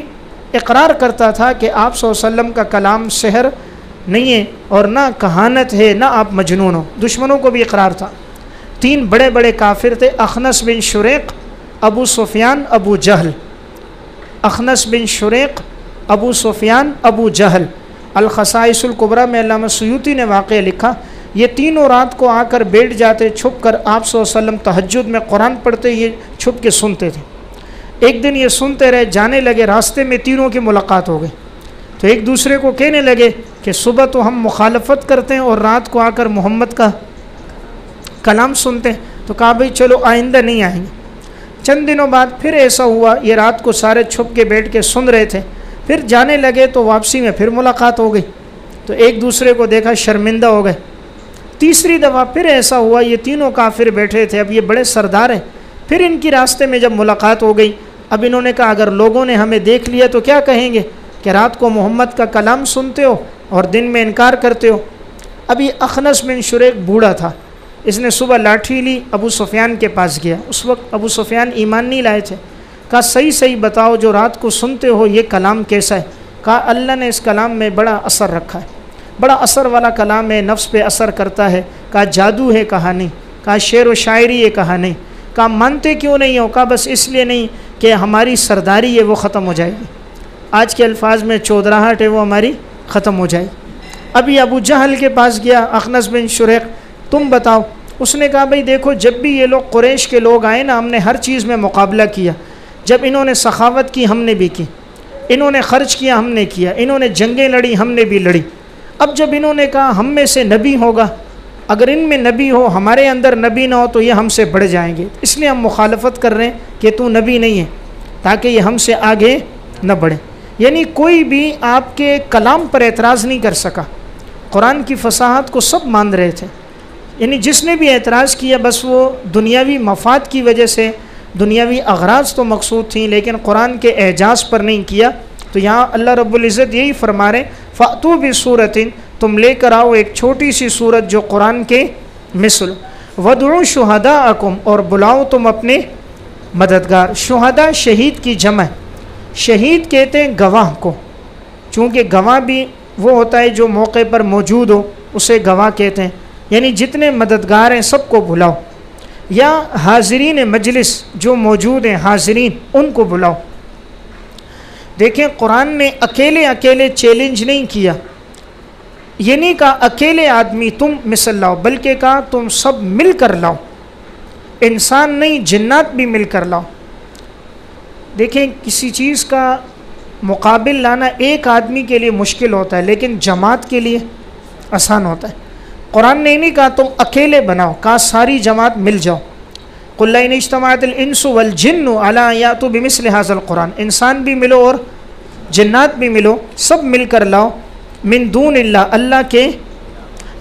इकरार करता था कि आप सल्लल्लाहु अलैहि वसल्लम का कलाम शहर नहीं है और ना कहानत है, ना आप मजनून हो। दुश्मनों को भी इकरार था। 3 बड़े बड़े काफिर थे, अखनस बिन शुरैक, अबू सुफियान, अबू जहल। अखनस बिन शुरैक, अबू सुफियान, अबू जहल। अल-खसाइसुल कुबरा में अल्लामा सुयूती ने वाक़या लिखा, ये तीनों रात को आकर बैठ जाते छुप कर, आप सल्लल्लाहु अलैहि वसल्लम तहज्जुद में कुरान पढ़ते, ये छुप के सुनते थे। एक दिन ये सुनते रहे, जाने लगे, रास्ते में तीनों की मुलाकात हो गई। तो एक दूसरे को कहने लगे कि सुबह तो हम मुखालफत करते हैं और रात को आकर मोहम्मद का कलाम सुनते हैं। तो कहा भाई चलो आइंदा नहीं आएंगे। चंद दिनों बाद फिर ऐसा हुआ, ये रात को सारे छुप के बैठ के सुन रहे थे, फिर जाने लगे तो वापसी में फिर मुलाकात हो गई। तो एक दूसरे को देखा, शर्मिंदा हो गए। तीसरी दफ़ा फिर ऐसा हुआ, ये तीनों काफिर बैठे थे, अब ये बड़े सरदार हैं, फिर इनकी रास्ते में जब मुलाकात हो गई, अब इन्होंने कहा अगर लोगों ने हमें देख लिया तो क्या कहेंगे। कि रात को मोहम्मद का कलाम सुनते हो और दिन में इनकार करते हो। अभी अखनस बिन शुरैक बूढ़ा था, इसने सुबह लाठी ली, अबू सुफियान के पास गया। उस वक्त अबू सुफियान ईमान नहीं लाए थे। कहा सही सही बताओ, जो रात को सुनते हो ये कलाम कैसा है? कहा अल्लाह ने इस कलाम में बड़ा असर रखा है, बड़ा असर वाला कलाम है, नफ्स पे असर करता है। कहा जादू है? कहा नहीं। कहा शेर व शायरी है? कहा नहीं। कहा मानते क्यों नहीं हो? कहा बस इसलिए नहीं कि हमारी सरदारी है वो ख़त्म हो जाएगी, आज के अल्फाज में चौधराहट है वो हमारी ख़त्म हो जाएगी। अभी अबू जहल के पास गया अखनस बिन शुरैक, तुम बताओ। उसने कहा भाई देखो, जब भी ये लोग कुरैश के लोग आए ना, हमने हर चीज़ में मुकाबला किया। जब इन्होंने सखावत की हमने भी की, इन्होंने ख़र्च किया हमने किया, इन्होंने जंगें लड़ी हमने भी लड़ी। अब जब इन्होंने कहा हम में से नबी होगा, अगर इनमें नबी हो हमारे अंदर नबी ना हो तो ये हमसे बढ़ जाएंगे, इसलिए हम मुखालफत कर रहे हैं कि तू नबी नहीं है, ताकि ये हमसे आगे न बढ़े। यानी कोई भी आपके कलाम पर एतराज़ नहीं कर सका। कुरान की फसाहत को सब मान रहे थे, यानी जिसने भी एतराज़ किया बस वो दुनियावी मफाद की वजह से, दुनियावी अगराज तो मकसूद थी लेकिन कुरान के एजाज़ पर नहीं किया। तो यहाँ अल्लाह रब्बुल इज़्ज़त यही फरमा रहे, फ़ातू बिसूरतिन, तुम लेकर आओ एक छोटी सी सूरत जो कुरान के मिसल, वदउ शुहदाअकुम, और बुलाओ तुम अपने मददगार। शुहदा शहीद की जमा है, शहीद कहते हैं गवाह को, चूँकि गवाह भी वो होता है जो मौके पर मौजूद हो, उसे गवाह कहते हैं। यानी जितने मददगार हैं सबको बुलाओ, या हाज़रीन मजलिस जो मौजूद हैं हाज़रीन उनको बुलाओ। देखें कुरान ने अकेले अकेले चैलेंज नहीं किया, ये नहीं कहा अकेले आदमी तुम मिसल लाओ, बल्कि कहा तुम सब मिल कर लाओ, इंसान नहीं जिन्नात भी मिल कर लाओ। देखें किसी चीज़ का मुकाबिल लाना एक आदमी के लिए मुश्किल होता है लेकिन जमात के लिए आसान होता है। कुरान ने नहीं कहा तुम अकेले बनाओ, कहा सारी जमात मिल जाओ। कुल इन इज्तमाअतिल इंसु वल जिन्नु अला यातू बिमिस्लि हाज़िल कुरान, इंसान भी मिलो और जिन्नात भी मिलो, सब मिल कर लाओ। मिन दूनिल्लाह, अल्लाह के,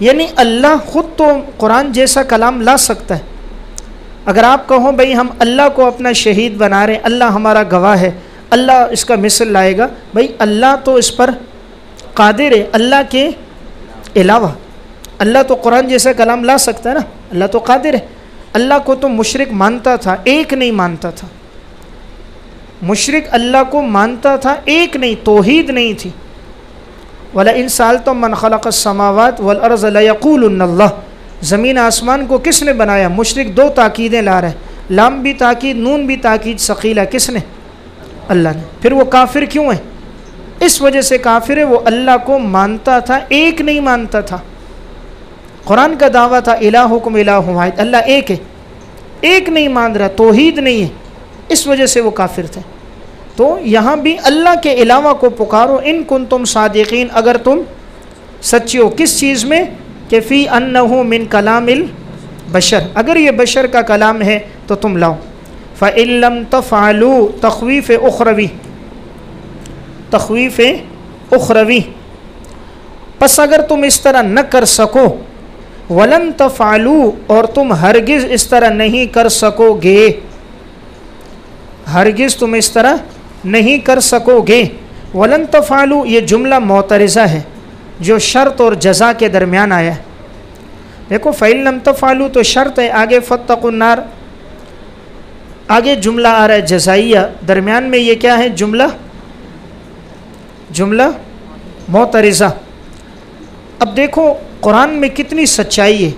यानी अल्लाह ख़ुद तो कुरान जैसा कलाम ला सकता है। अगर आप कहो भाई हम अल्लाह को अपना शहीद बना रहे हैं, अल्लाह हमारा गवाह है, अल्लाह इसका मिसल लाएगा, भाई अल्लाह तो इस पर कादिर है। अल्लाह के अलावा अल्लाह तो कुरान जैसा कलाम ला सकता है ना, अल्लाह तो कादिर है। अल्लाह को तो मुशरिक मानता था, एक नहीं मानता था। मुशरिक अल्लाह को मानता था, एक नहीं, तौहीद नहीं थी। वला इन सालतुम मन खलक़स समावात वल अर्ज़ लयक़ूलुन्नल्लाह, ज़मीन आसमान को किसने बनाया? मुशरिक दो ताकीदें ला रहे हैं, लाम भी ताकीद नून भी ताकीद सकीला, किसने? अल्लाह ने। फिर वो काफिर क्यों है? इस वजह से काफिर है, वो अल्लाह को मानता था, एक नहीं मानता था। कुरान का दावा था इलाहुकुम इलाहुम वाहिद, अल्लाह एक है, एक नहीं मान रहा, तौहीद नहीं है, इस वजह से वो काफिर थे। तो यहाँ भी अल्लाह के अलावा को पुकारो, इन कुंतुम सादिकीन, अगर तुम सच्चे हो। किस चीज़ में? कि फ़ी अन्नहु मिन कलामिल बशर, अगर ये बशर का कलाम है तो तुम लाओ। फ़इल्लम तफ़अलू, तख़वीफ़ उख़रवी, तख़वीफ़ उख़रवी, बस अगर तुम इस तरह न कर सको, वलन तफ़अलू, और तुम हरगिज़ इस तरह नहीं कर सकोगे, हरगिज़ तुम इस तरह नहीं कर सकोगे। वलन तफ़अलू ये जुमला मोतरिज़ा है जो शर्त और जज़ा के दरमियान आया है। देखो फ़इन लम तफ़अलू तो शर्त है, आगे फ़त्तक़ुन्नार, आगे जुमला आ रहा है जज़ाइया, दरमियान में ये क्या है? जुमला, जुमला मोतरिज़ा। अब देखो कुरान में कितनी सच्चाई है,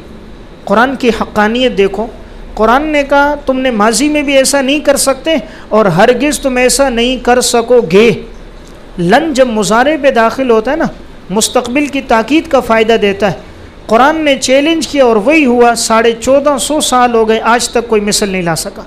कुरान की हक़ानियत देखो। कुरान ने कहा तुमने माजी में भी ऐसा नहीं कर सकते और हरगिज़ तुम ऐसा नहीं कर सकोगे। लन जब मुज़ारे पे दाखिल होता है ना, मुस्तक़बिल की ताकीद का फ़ायदा देता है। कुरान ने चैलेंज किया और वही हुआ। 1450 साल हो गए, आज तक कोई मिसल नहीं ला सका।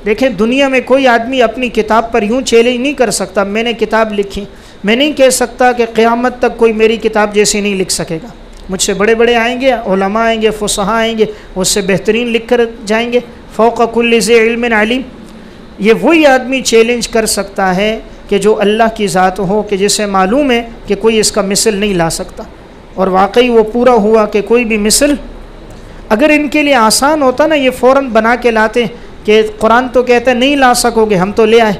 देखें दुनिया में कोई आदमी अपनी किताब पर यूँ चैलेंज नहीं कर सकता, मैंने किताब लिखी, मैं नहीं कह सकता कि क़यामत तक कोई मेरी किताब जैसी नहीं लिख सकेगा। मुझसे बड़े बड़े आएंगे, उलमा आएंगे, फुसहा आएंगे, उससे बेहतरीन लिख कर जाएंगे। फ़ौक़ कुल्लि ज़ी इल्मिन अलीम, ये वही आदमी चैलेंज कर सकता है कि जो अल्लाह की ज़ात हो, कि जिसे मालूम है कि कोई इसका मिसल नहीं ला सकता। और वाकई वो पूरा हुआ कि कोई भी मिसल, अगर इनके लिए आसान होता ना, ये फ़ौरन बना के लाते कि कुरान तो कहता है नहीं ला सकोगे, हम तो ले आए।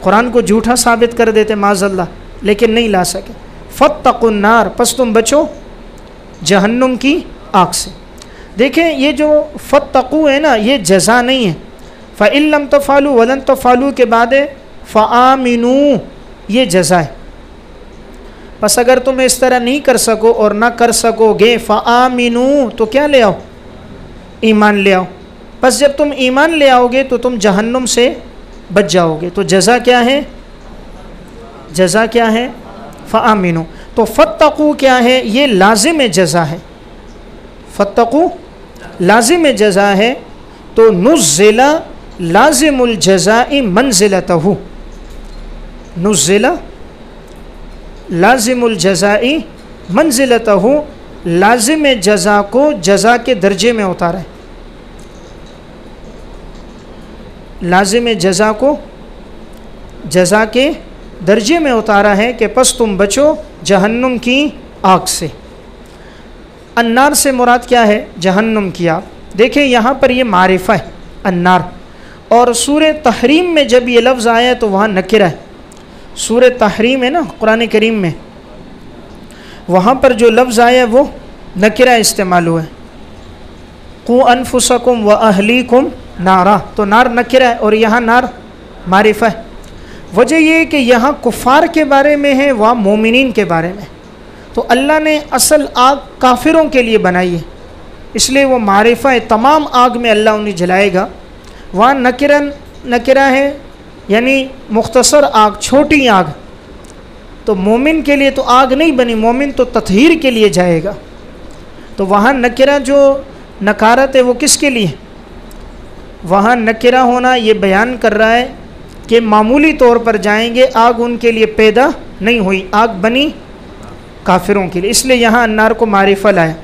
कुरान को झूठा साबित कर देते माज़अल्लाह, लेकिन नहीं ला सके। फत्तकुन नार, पस तुम बचो जहन्नुम की आग से। देखें ये जो फत्तकू है ना, ये जज़ा नहीं है। फ़इल्लम तफ़ालू वलन तफ़ालू के बाद फ़आमिनू, ये जज़ा है। बस अगर तुम इस तरह नहीं कर सको और ना कर सकोगे, फ़आमिनू तो क्या ले आओ, ईमान ले आओ। बस जब तुम ईमान ले आओगे तो तुम जहन्नुम से बच जाओगे। तो जज़ा क्या है, जज़ा क्या है, फ़आमिनू। तो फत्तकू क्या है, ये लाजिम जज़ा है। फत्तकू लाजिम जज़ा है। तो नुज़्ज़िला लाजिमुल जज़ाई मंज़िलतहु, नुज़्ज़िला लाजिमुल जज़ाई मंज़िलतहु, लाजिम जज़ा को जज़ा के दर्जे में उतारा है। लाजिम जज़ा को जज़ा के दर्जे में उतारा है कि पस तुम बचो जहन्नुम की आग से। अन्नार से मुराद क्या है, जहन्नुम की आग। देखें यहाँ पर ये मारिफा है अन्नार, और सूरह तहरीम में जब ये लफ्ज़ आया तो वहाँ नकिरा है। सूरह तहरीम है ना कुरान करीम में, वहाँ पर जो लफ्ज़ आया वो नकिरा इस्तेमाल हुआ है। कु अनफुसकुम व अहलीकुम नारा, तो नार नकिरा है और यहाँ नार मारिफा है। वजह ये है कि यहाँ कुफ़ार के बारे में है, वहाँ मोमिनीन के बारे में। तो अल्लाह ने असल आग काफिरों के लिए बनाई है, इसलिए वो मारिफा है। तमाम आग में अल्लाह उन्हें जलाएगा। वहाँ नकिरा है, यानी मुख्तसर आग, छोटी आग। तो मोमिन के लिए तो आग नहीं बनी, मोमिन तो तत्हीर के लिए जाएगा। तो वहाँ नकिरा जो नकारत है वो किसके लिए, वहाँ नकिरा होना ये बयान कर रहा है कि मामूली तौर पर जाएंगे, आग उनके लिए पैदा नहीं हुई, आग बनी काफिरों के लिए, इसलिए यहाँ अन्नार को मारिफा लाया।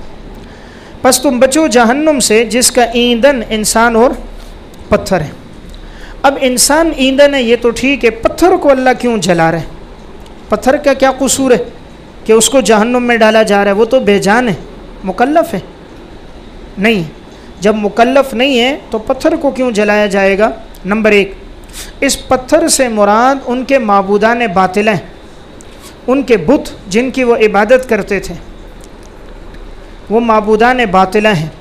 बस तुम बचो जहन्नुम से जिसका ईंधन इंसान और पत्थर है। अब इंसान ईंधन है ये तो ठीक है, पत्थर को अल्लाह क्यों जला रहा है? पत्थर का क्या कसूर है कि उसको जहन्नुम में डाला जा रहा है? वो तो बेजान है, मुकल्लफ है नहीं। जब मुकल्लफ नहीं है तो पत्थर को क्यों जलाया जाएगा? नंबर एक, इस पत्थर से मुराद उनके माबूदान बातिल हैं, उनके बुत जिनकी वो इबादत करते थे, वो माबूदान बातिल हैं।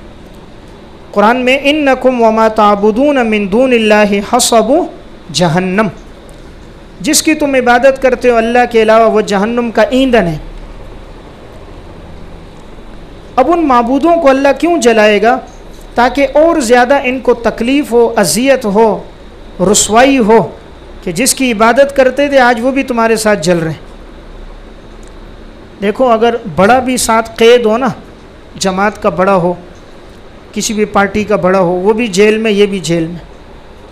कुरान में इन्नकुम वमा ताबुदून मिन दूनिल्लाहि हसबु जहन्नम, जिसकी तुम इबादत करते हो अल्लाह के अलावा वो जहन्नुम का ईंधन है। अब उन माबूदों को अल्लाह क्यों जलाएगा? ताकि और ज़्यादा इनको तकलीफ़ हो, अजियत हो, रुसवाई हो कि जिसकी इबादत करते थे आज वो भी तुम्हारे साथ जल रहे हैं। देखो अगर बड़ा भी साथ कैद हो ना, जमात का बड़ा हो, किसी भी पार्टी का बड़ा हो, वो भी जेल में ये भी जेल में,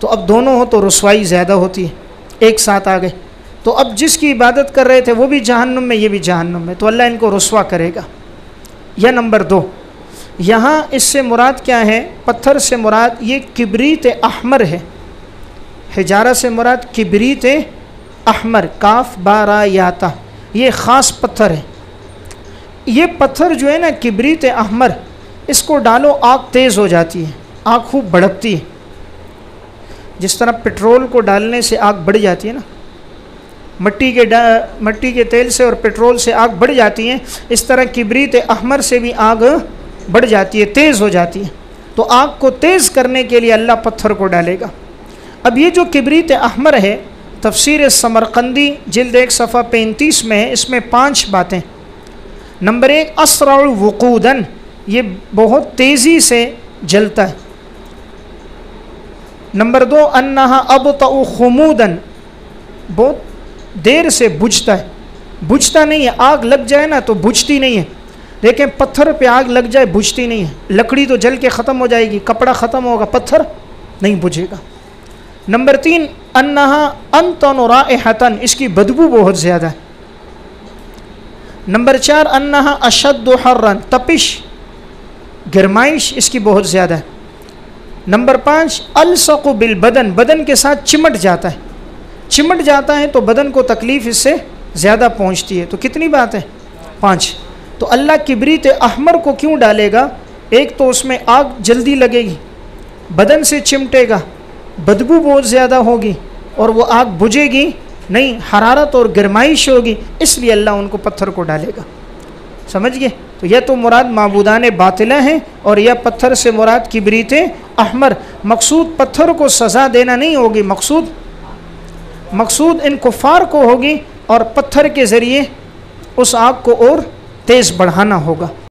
तो अब दोनों हो तो रुसवाई ज़्यादा होती है। एक साथ आ गए तो अब जिसकी इबादत कर रहे थे वो भी जहन्नुम में, ये भी जहन्नुम में, तो अल्लाह इनको रुसवा करेगा। या नंबर दो, यहाँ इससे मुराद क्या है? पत्थर से मुराद ये किबरीत अहमर है। हिजारा से मुराद किबरीत अहमर, काफ बारा याता, ये ख़ास पत्थर है। ये पत्थर जो है ना किबरीत अहमर, इसको डालो आग तेज़ हो जाती है, आग खूब भड़कती है। जिस तरह पेट्रोल को डालने से आग बढ़ जाती है ना, मट्टी के तेल से और पेट्रोल से आग बढ़ जाती है, इस तरह किबरीत अहमर से भी आग बढ़ जाती है, तेज़ हो जाती है। तो आग को तेज़ करने के लिए अल्लाह पत्थर को डालेगा। अब ये जो किबरीत अहमर है, तफसीर समरकंदी जिल्द 1 सफ़ा 35 में है। इसमें 5 बातें। नंबर 1, असराउ वुकूदन, ये बहुत तेज़ी से जलता है। नंबर 2, अन्नहा अबतउ खुमूदन, बहुत देर से बुझता है। बुझता नहीं है, आग लग जाए ना तो बुझती नहीं है, लेकिन पत्थर पे आग लग जाए बुझती नहीं है। लकड़ी तो जल के ख़त्म हो जाएगी, कपड़ा ख़त्म होगा, पत्थर नहीं बुझेगा। नंबर 3, अन्नहा अन्तनु राइहतन, इसकी बदबू बहुत ज़्यादा है। नंबर 4, अन्नहा अशद्दु हर्रन, तपिश गरमाइश इसकी बहुत ज़्यादा है। नंबर 5, अलसक़ु बिल बदन, बदन के साथ चिमट जाता है। चिमट जाता है तो बदन को तकलीफ़ इससे ज़्यादा पहुंचती है। तो कितनी बात है? 5। तो अल्लाह किबरीत अहमर को क्यों डालेगा? एक तो उसमें आग जल्दी लगेगी, बदन से चिमटेगा, बदबू बहुत ज़्यादा होगी, और वो आग बुझेगी नहीं, हरारत और गर्माइश होगी, इसलिए अल्लाह उनको पत्थर को डालेगा। समझ गए? तो यह तो मुराद माबूदान बातिला है और यह पत्थर से मुराद किबरीत अहमर। मकसूद पत्थर को सज़ा देना नहीं होगी, मकसूद इन कुफ़ार को होगी और पत्थर के ज़रिए उस आग को और तेज़ बढ़ाना होगा।